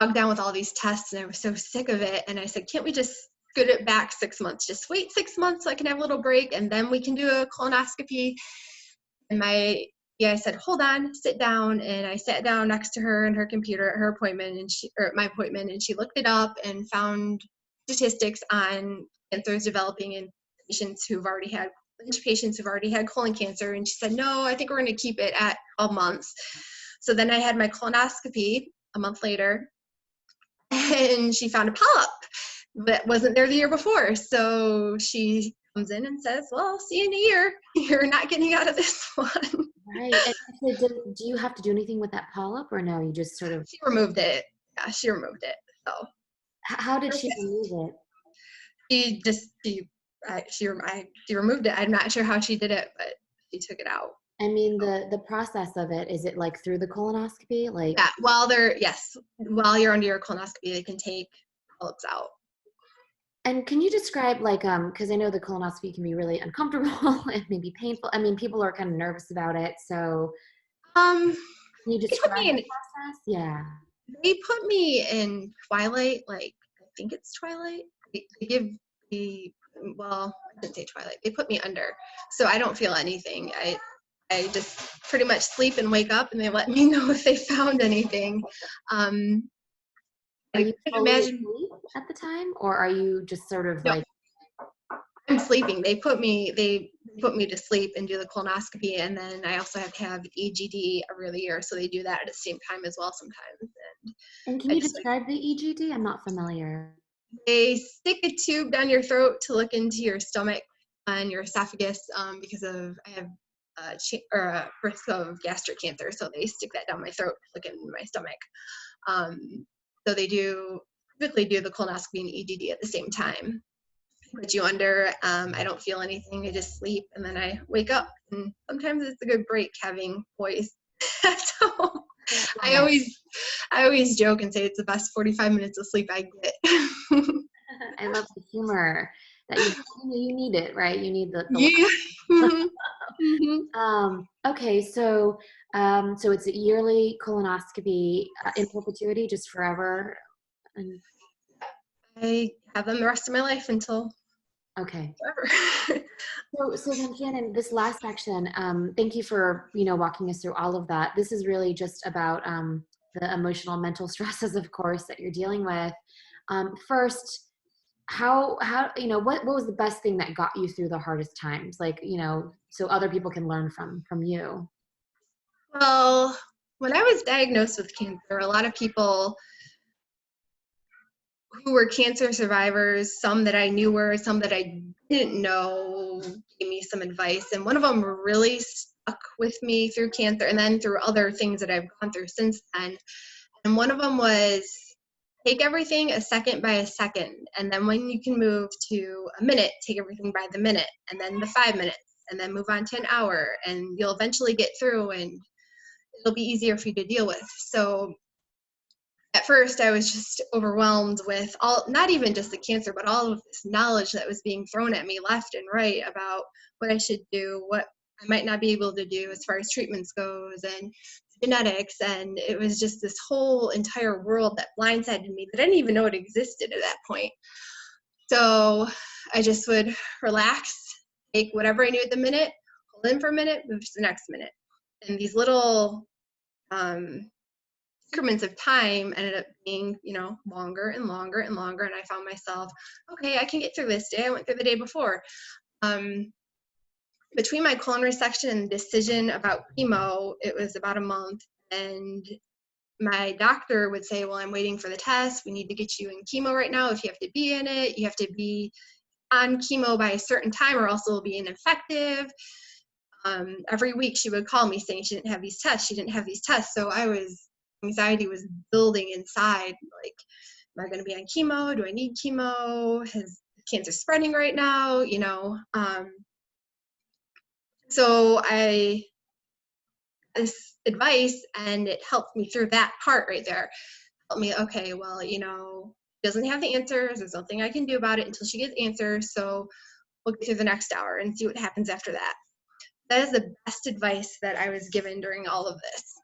bogged down with all these tests, and I was so sick of it. And I said, can't we just scoot it back 6 months? Just wait 6 months so I can have a little break, and then we can do a colonoscopy. And I said, hold on, sit down. And I sat down next to her in her computer at her appointment, or at my appointment, and she looked it up and found statistics on cancers developing in patients who've already had Lynch patients who've already had colon cancer. And she said, no, I think we're going to keep it at 12 months. So then I had my colonoscopy a month later, and she found a polyp that wasn't there the year before. So she comes in and says, well, I'll see you in a year. You're not getting out of this one. Right. And so do you have to do anything with that polyp, or no? You just sort of. She removed it. Yeah, she removed it. So How did she remove it? she removed it. I'm not sure how she did it, but she took it out. I mean, the process of it, is it like through the colonoscopy? Like, yeah, while you're under your colonoscopy, they can take polyps out. and can you describe, like, because I know the colonoscopy can be really uncomfortable and maybe painful. I mean, people are kind of nervous about it. So Um, can you describe the process? Yeah. They put me in Twilight, like, I think it's Twilight. They give me, well, I didn't say Twilight. They put me under, so I don't feel anything. I just pretty much sleep and wake up, and they let me know if they found anything. Are you fully asleep at the time, or are you just sort of No, like? I'm sleeping. They put me to sleep and do the colonoscopy, and then I also have to have EGD every other year, so they do that at the same time as well sometimes. And can you describe the EGD? I'm not familiar. They stick a tube down your throat to look into your stomach and your esophagus, because I have a risk of gastric cancer, so they stick that down my throat to look into my stomach. So they typically do the colonoscopy and EGD at the same time. Put you under. I don't feel anything. I just sleep, and then I wake up. And sometimes it's a good break having boys. So I always joke and say it's the best 45 minutes of sleep I get. I love the humor that you need it, right? You need the yeah. Mm-hmm. Okay, so it's a yearly colonoscopy in perpetuity, just forever. And I have them the rest of my life until okay. forever. So then, Shannon, this last section, thank you for walking us through all of that. This is really just about the emotional, mental stresses, of course, that you're dealing with. First, how what was the best thing that got you through the hardest times? Like, so other people can learn from you. Well, when I was diagnosed with cancer, a lot of people who were cancer survivors, some that I knew were, some that I didn't know, gave me some advice. And one of them really stuck with me through cancer and then through other things that I've gone through since then. And one of them was, take everything a second by a second. And then when you can move to a minute, take everything by the minute, and then the 5 minutes, and then move on to an hour. And you'll eventually get through, and it'll be easier for you to deal with. So at first I was just overwhelmed with not even just the cancer, but all of this knowledge that was being thrown at me left and right about what I should do, what I might not be able to do as far as treatments goes, and genetics. And it was just this whole entire world that blindsided me that I didn't even know it existed at that point. So I just would relax, take whatever I knew at the minute, hold in for a minute, move to the next minute. And these little increments of time ended up being, longer and longer and longer. And I found myself, okay, I can get through this day. I went through the day before. Between my colon resection and the decision about chemo, it was about a month. And my doctor would say, well, I'm waiting for the test. We need to get you in chemo right now. If you have to be in it, you have to be on chemo by a certain time or else it'll be ineffective. Every week she would call me saying she didn't have these tests. She didn't have these tests. So anxiety was building inside. Like, am I going to be on chemo? Do I need chemo? Has cancer spreading right now? So this advice, and it helped me through that part right there. Helped me, okay, well, she doesn't have the answers. There's nothing I can do about it until she gets answers. So we'll get through the next hour and see what happens after that. That is the best advice that I was given during all of this.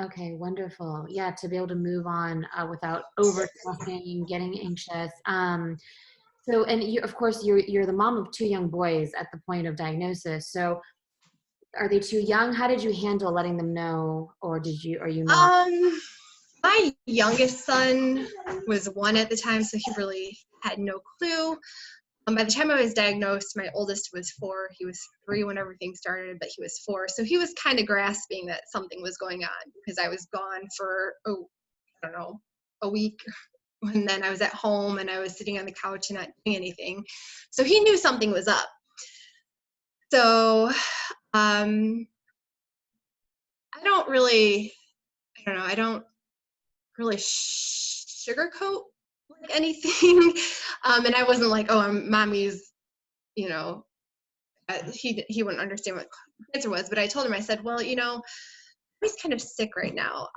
Okay, wonderful. Yeah, to be able to move on without over-stressing, getting anxious. So, and you, of course, you're the mom of 2 young boys at the point of diagnosis. So, are they too young? How did you handle letting them know, or are you not? My youngest son was 1 at the time, so he really had no clue. By the time I was diagnosed, my oldest was 4. He was 3 when everything started, but he was 4. So he was kind of grasping that something was going on because I was gone for, a week. And then I was at home and I was sitting on the couch and not doing anything. So he knew something was up. So I don't really sugarcoat anything. And I wasn't like, oh, I'm mommy's, he wouldn't understand what cancer was. But I told him, I said, well, he's kind of sick right now.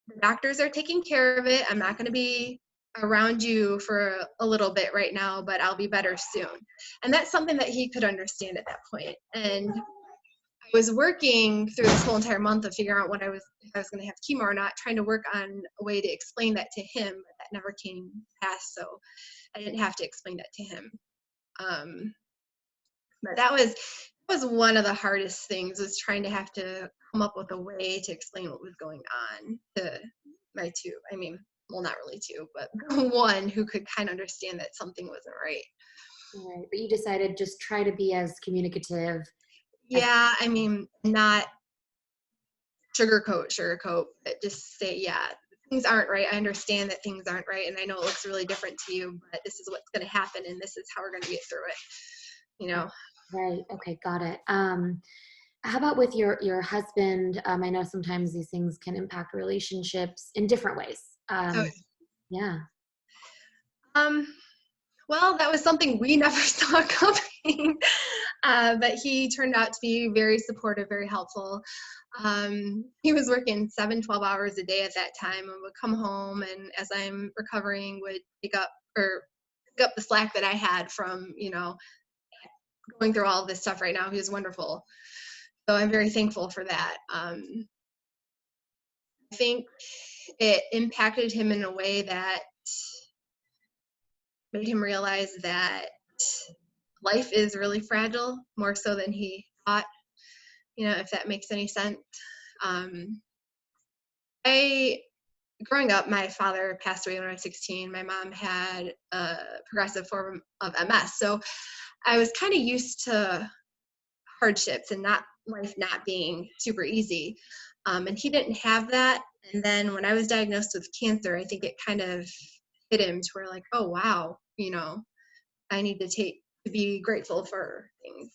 The doctors are taking care of it. I'm not going to be around you for a little bit right now, but I'll be better soon. And that's something that he could understand at that point. And I was working through this whole entire month of figuring out if I was going to have chemo or not, trying to work on a way to explain that to him, but that never came past. So I didn't have to explain that to him. But that was one of the hardest things, was trying to have to come up with a way to explain what was going on to my 2. I mean, well, not really 2, but 1 who could kind of understand that something wasn't right. Right, but you decided just try to be as communicative. Yeah, I mean, not sugarcoat, but just say, yeah, things aren't right. I understand that things aren't right, and I know it looks really different to you, but this is what's going to happen, and this is how we're going to get through it. Right. Okay, got it. How about with your husband? I know sometimes these things can impact relationships in different ways. Yeah. Well, that was something we never saw coming, but he turned out to be very supportive, very helpful. He was working 12 hours a day at that time, and would come home, and as I'm recovering, would pick up the slack that I had from, going through all of this stuff right now. He was wonderful. So I'm very thankful for that. I think it impacted him in a way that made him realize that life is really fragile, more so than he thought, if that makes any sense. Growing up, my father passed away when I was 16. My mom had a progressive form of MS. So I was kind of used to hardships and life not being super easy. And he didn't have that. And then when I was diagnosed with cancer, I think it kind of hit him to where, like, oh, wow, I need to be grateful for things.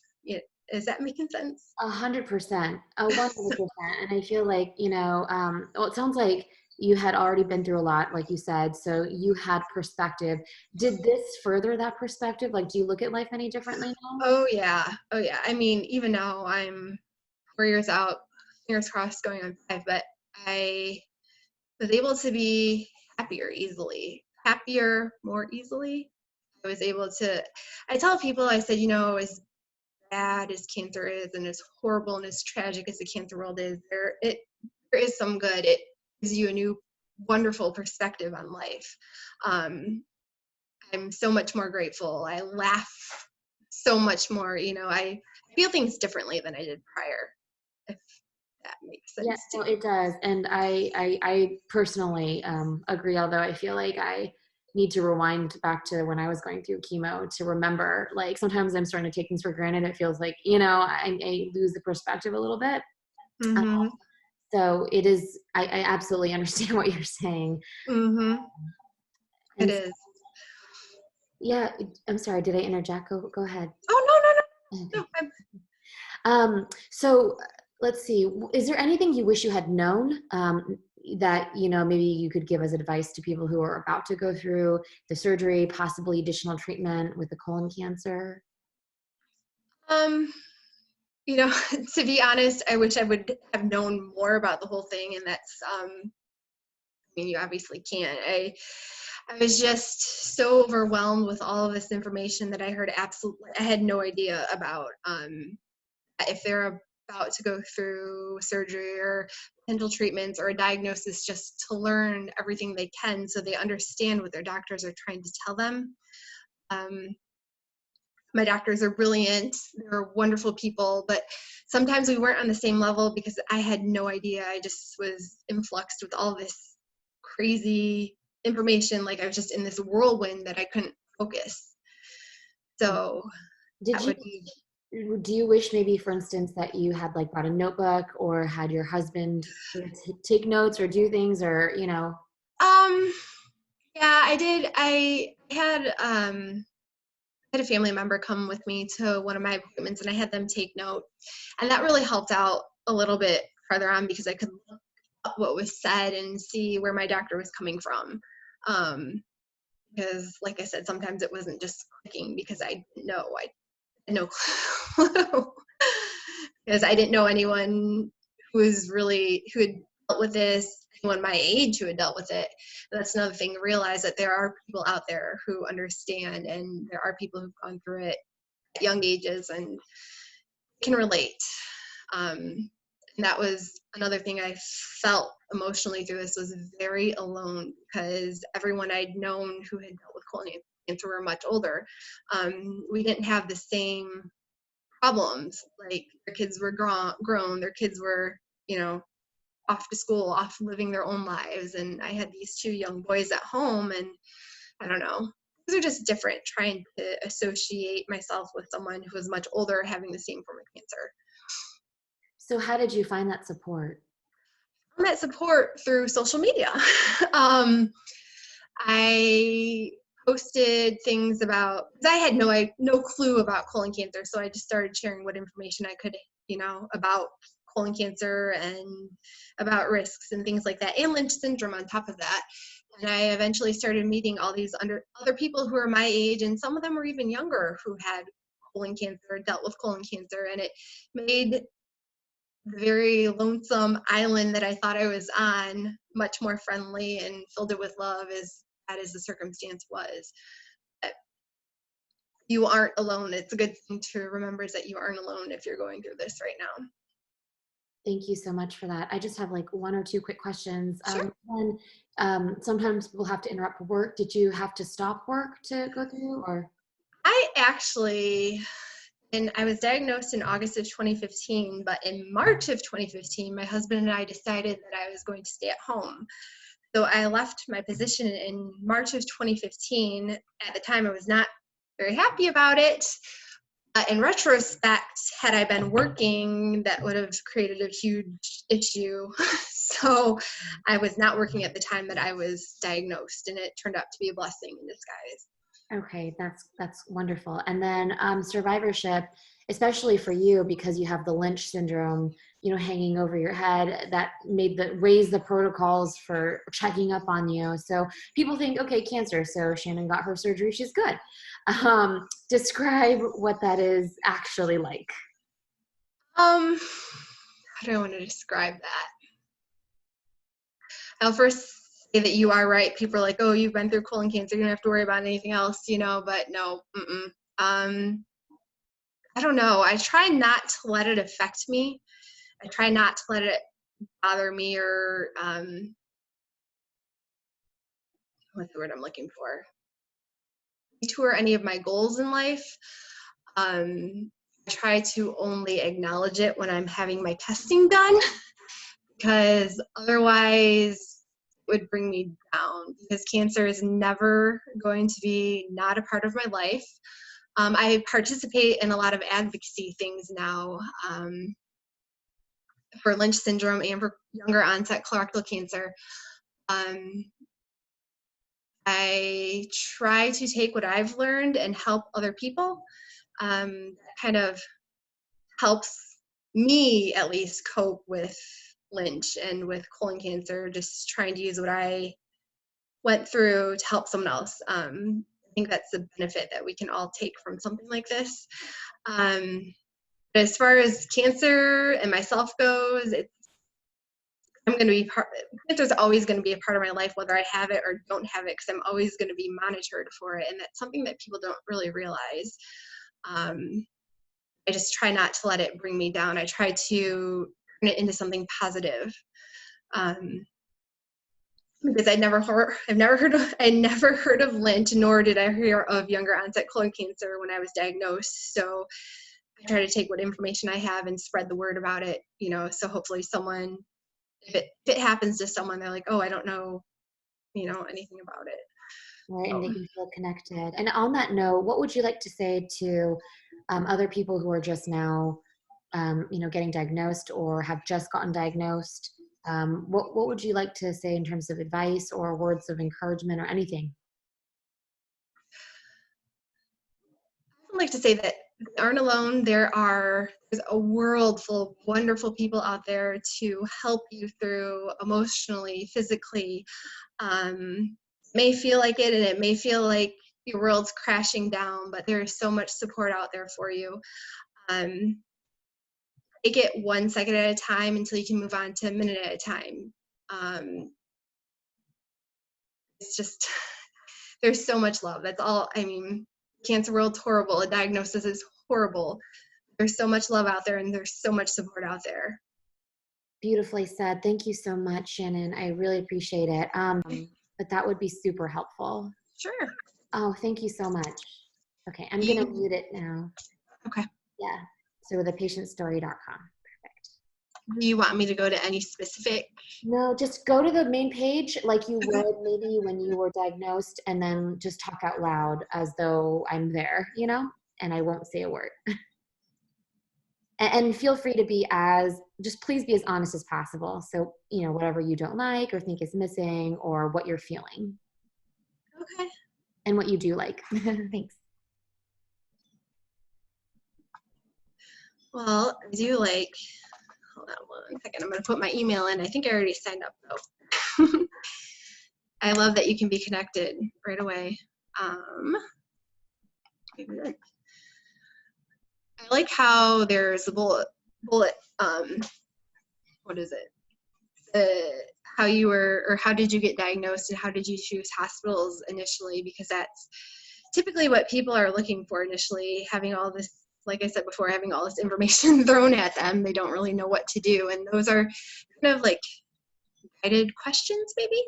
Is that making sense? 100%, 100%. And I feel like, well, it sounds like you had already been through a lot, like you said, so you had perspective. Did this further that perspective? Like, do you look at life any differently now? Oh yeah. I mean, even now I'm 4 years out, fingers crossed, going on 5, but I was able to be happier more easily. I was able to, I tell people, I said, as bad as cancer is and as horrible and as tragic as the cancer world is, there is some good. It gives you a new wonderful perspective on life. I I'm so much more grateful. I laugh so much more. I feel things differently than I did prior, if that makes Yeah, sense to no, you. it does. And I personally agree, although I feel like I need to rewind back to when I was going through chemo to remember, like sometimes I'm starting to take things for granted. It feels like, I lose the perspective a little bit. Mm-hmm. So it is, I absolutely understand what you're saying. Mm-hmm. It And is. yeah, I'm sorry, did I interject? Go ahead. Oh, no, no, no. Okay. No, I'm, So let's see, is there anything you wish you had known that, maybe you could give as advice to people who are about to go through the surgery, possibly additional treatment with the colon cancer? um, to be honest, I wish I would have known more about the whole thing, and that's, I mean, you obviously can't. I was just so overwhelmed with all of this information that I heard. Absolutely, I had no idea about, if they're about to go through surgery or potential treatments or a diagnosis, just to learn everything they can so they understand what their doctors are trying to tell them. Um, my doctors are brilliant. They're wonderful people, but sometimes we weren't on the same level because I had no idea. I just was influxed with all this crazy information. Like, I was just in this whirlwind that I couldn't focus. So Did that you would be, do you wish maybe, for instance, that you had like brought a notebook or had your husband sort of take notes or do things, or um, yeah, I did. I had a family member come with me to one of my appointments, and I had them take note, and that really helped out a little bit further on because I could look up what was said and see where my doctor was coming from. Um, because, like I said, sometimes it wasn't just clicking because I didn't know. I had no clue because I didn't know anyone who had dealt with this, anyone my age who had dealt with it. And that's another thing to realize, that there are people out there who understand, and there are people who've gone through it at young ages and can relate. And that was another thing I felt emotionally through this, was very alone, because everyone I'd known who had dealt with colon cancer were much older. We didn't have the same problems. Like, their kids were grown, their kids were, off to school, off living their own lives. And I had these two young boys at home, and I don't know. These are just different, trying to associate myself with someone who was much older having the same form of cancer. so how did you find that support? I met support through social media. um, I posted things about, because I had no clue about colon cancer, so I just started sharing what information I could, about colon cancer and about risks and things like that, and Lynch syndrome on top of that. And I eventually started meeting all these other people who are my age, and some of them were even younger, who had colon cancer, dealt with colon cancer, and it made the very lonesome island that I thought I was on much more friendly and filled it with love, as bad as the circumstance was. But you aren't alone. It's a good thing to remember, is that you aren't alone if you're going through this right now. Thank you so much for that. I just have like one or two quick questions. Sure. One, sometimes people have to interrupt work. Did you have to stop work to go through, or? I actually, and I was diagnosed in August of 2015, but in March of 2015, my husband and I decided that I was going to stay at home. So I left my position in March of 2015. At the time, I was not very happy about it. In retrospect, had I been working, that would have created a huge issue. So I was not working at the time that I was diagnosed, and it turned out to be a blessing in disguise. Okay, that's wonderful. And then survivorship, especially for you because you have the Lynch syndrome, hanging over your head, that raised the protocols for checking up on you. So people think, okay, cancer. So Shannon got her surgery, she's good. Describe what that is actually like. How do I want to describe that? I'll first say that you are right. People are like, "Oh, you've been through colon cancer. You don't have to worry about anything else," But no, mm-mm. I don't know. I try not to let it affect me. I try not to let it bother me, or what's the word I'm looking for? detour any of my goals in life. I try to only acknowledge it when I'm having my testing done, because otherwise it would bring me down, because cancer is never going to be not a part of my life. I participate in a lot of advocacy things now, for Lynch syndrome and for younger onset colorectal cancer. Um, I try to take what I've learned and help other people. That kind of helps me at least cope with Lynch and with colon cancer, just trying to use what I went through to help someone else. I think that's the benefit that we can all take from something like this. But as far as cancer and myself goes, I'm going to be cancer is always going to be a part of my life, whether I have it or don't have it, because I'm always going to be monitored for it. And that's something that people don't really realize. I just try not to let it bring me down. I try to turn it into something positive. Because I've never heard of Lynch, nor did I hear of younger onset colon cancer when I was diagnosed. So I try to take what information I have and spread the word about it, so hopefully someone, if it happens to someone, they're like, oh, I don't know, anything about it. Right, and they can feel connected. And on that note, what would you like to say to other people who are just now, getting diagnosed or have just gotten diagnosed? What would you like to say in terms of advice or words of encouragement or anything? I'd like to say that they aren't alone. There's a world full of wonderful people out there to help you through emotionally, physically. It may feel like it, and it may feel like your world's crashing down, but there's so much support out there for you. Take it 1 second at a time until you can move on to a minute at a time. It's just, there's so much love. That's all. I mean, cancer world's horrible. A diagnosis is horrible. There's so much love out there, and there's so much support out there. Beautifully said. Thank you so much, Shannon. I really appreciate it. But that would be super helpful. Sure. Oh, thank you so much. Okay, I'm going to mute it now. Okay. Yeah. So thepatientstory.com. Perfect. Do you want me to go to any specific? No, just go to the main page like you would maybe when you were diagnosed, and then just talk out loud as though I'm there, and I won't say a word. And feel free to please be as honest as possible. So, whatever you don't like or think is missing or what you're feeling. Okay. And what you do like. Thanks. Well, I do like, hold on 1 second. I'm going to put my email in. I think I already signed up though. I love that you can be connected right away. I like how there's a bullet, what is it? How did you get diagnosed and how did you choose hospitals initially? Because that's typically what people are looking for initially, having all this, like I said before, having all this information thrown at them. They don't really know what to do. And those are kind of like guided questions, maybe.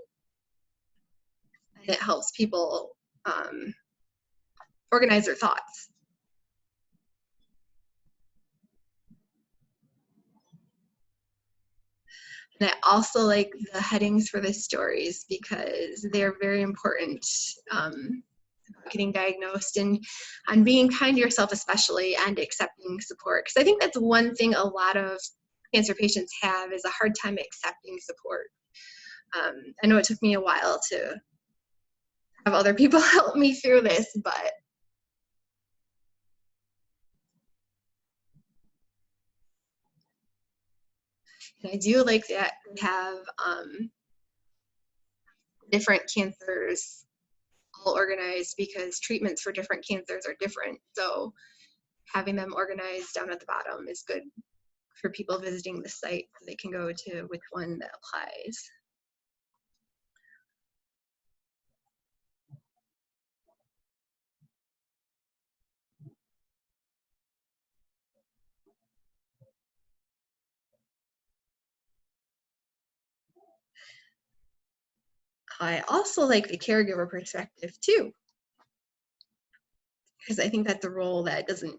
And it helps people organize their thoughts. And I also like the headings for the stories because they're very important about getting diagnosed and being kind to yourself, especially, and accepting support. Because I think that's one thing a lot of cancer patients have is a hard time accepting support. I know it took me a while to have other people help me through this, but I do like that we have different cancers all organized because treatments for different cancers are different. So having them organized down at the bottom is good for people visiting the site so they can go to which one that applies. I also like the caregiver perspective too. because I think that's a role that doesn't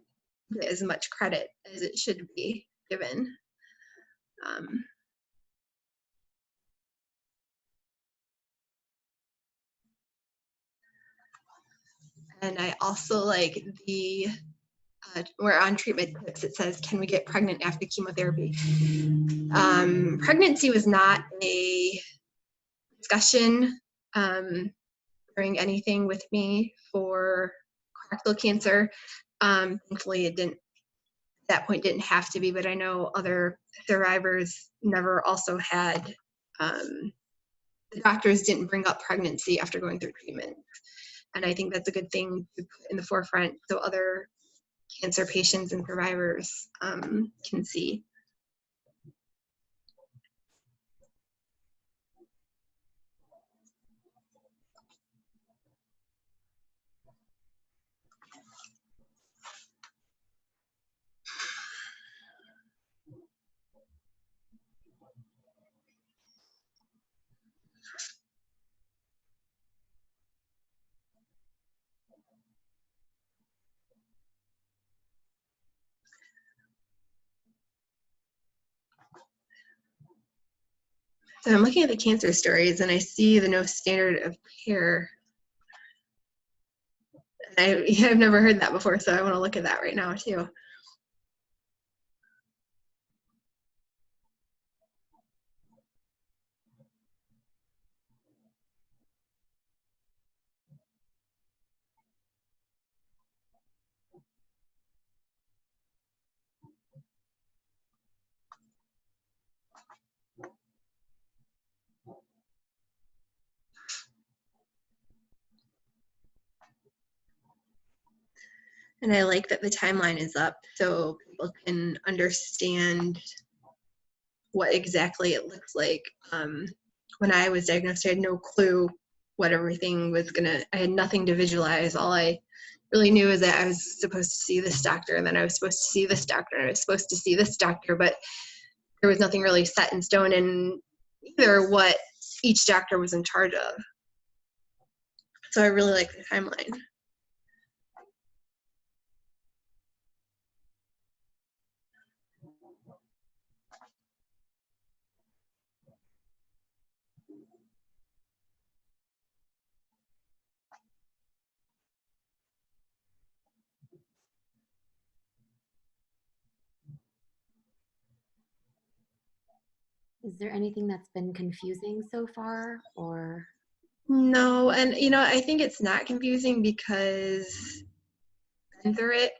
get as much credit as it should be given. And I also like where on treatment tips it says, can we get pregnant after chemotherapy? Pregnancy was not a discussion during anything with me for colorectal cancer. Thankfully, it didn't, at that point, didn't have to be, but I know other survivors never also had, the doctors didn't bring up pregnancy after going through treatment. And I think that's a good thing to put in the forefront so other cancer patients and survivors can see. So I'm looking at the cancer stories and I see the no standard of care. I've never heard that before, so I want to look at that right now too. And I like that the timeline is up so people can understand what exactly it looks like. When I was diagnosed, I had no clue what everything was I had nothing to visualize. All I really knew is that I was supposed to see this doctor, and then I was supposed to see this doctor, and I was supposed to see this doctor, but there was nothing really set in stone in either what each doctor was in charge of. So I really like the timeline. Is there anything that's been confusing so far, or? No, and I think it's not confusing because I've been through it,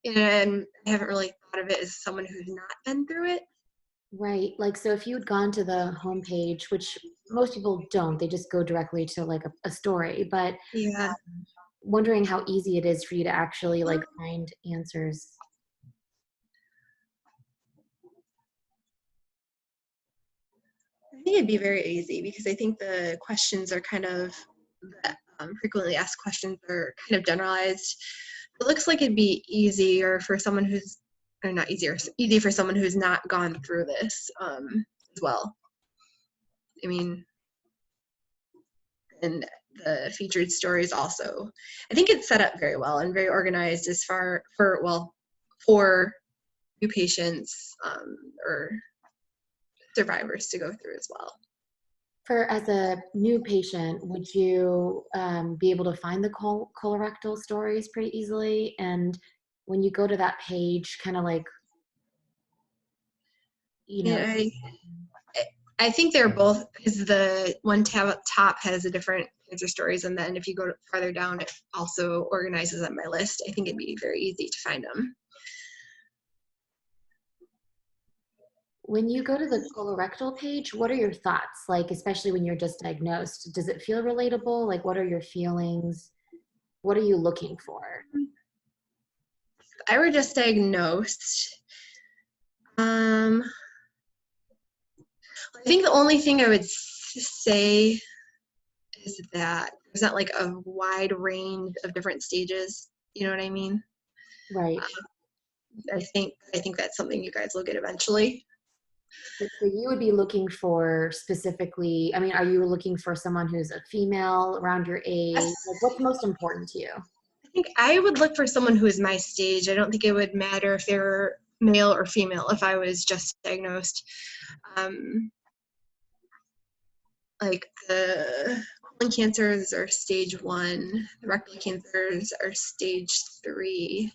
and I haven't really thought of it as someone who's not been through it. Right. Like, so if you had gone to the homepage, which most people don't, they just go directly to like a story, but Yeah. wondering how easy it is for you to actually like find answers. I think it'd be very easy because I think the questions are kind of, frequently asked questions are kind of generalized. It looks like it'd be easier for someone who's, or not easier, easy for someone who's not gone through this as well. I mean, and the featured stories also. I think it's set up very well and very organized as for new patients or survivors to go through as well. As a new patient, would you be able to find the colorectal stories pretty easily? And when you go to that page, kind of like, Yeah, I think they're both, because the one tab up top has a different cancer stories, and then if you go farther down, it also organizes on my list. I think it'd be very easy to find them. When you go to the colorectal page, what are your thoughts? Like, especially when you're just diagnosed, does it feel relatable? Like, what are your feelings? What are you looking for? I were just diagnosed. I think the only thing I would say is that there's not like a wide range of different stages. You know what I mean? Right. I think that's something you guys will get eventually. So you would be looking for specifically, I mean, are you looking for someone who's a female around your age? Yes. Like, what's most important to you? I think I would look for someone who is my stage. I don't think it would matter if they're male or female if I was just diagnosed. Like the colon cancers are stage 1, the rectal cancers are stage 3,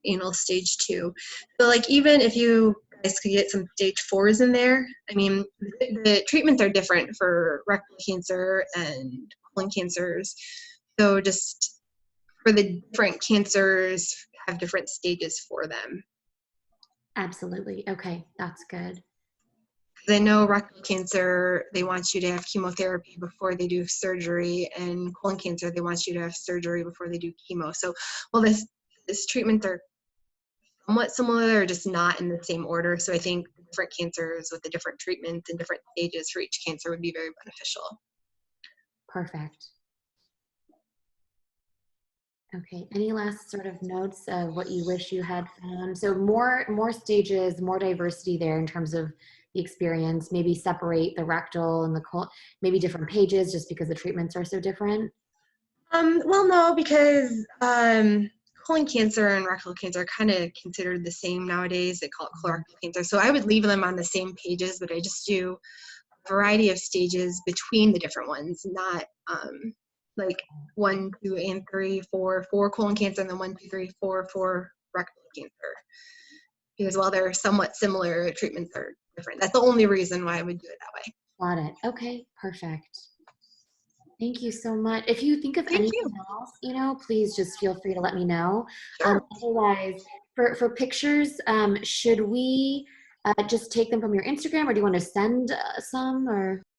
anal stage 2. So like even if you guys could get some stage 4s in there, I mean, the treatments are different for rectal cancer and colon cancers. So just for the different cancers have different stages for them. Absolutely. Okay, that's good. Because I know rectal cancer, they want you to have chemotherapy before they do surgery, and colon cancer, they want you to have surgery before they do chemo. So, well, this treatments are somewhat similar, they're just not in the same order. So I think different cancers with the different treatments and different stages for each cancer would be very beneficial. Perfect. Okay, any last sort of notes of what you wish you had found? So more stages, more diversity there in terms of the experience, maybe separate the rectal and the colon, maybe different pages just because the treatments are so different. Well, no, because colon cancer and rectal cancer are kind of considered the same nowadays. They call it colorectal cancer. So I would leave them on the same pages, but I just do a variety of stages between the different ones, not like 1, 2, and 3, 4, 4 colon cancer, and then 1, 2, 3, 4, 4 rectal cancer. Because while they're somewhat similar, treatments are different. That's the only reason why I would do it that way. Got it. Okay, perfect. Thank you so much. If you think of Thank anything you. else, please just feel free to let me know. Sure. Otherwise, for pictures, should we just take them from your Instagram, or do you want to send some, or?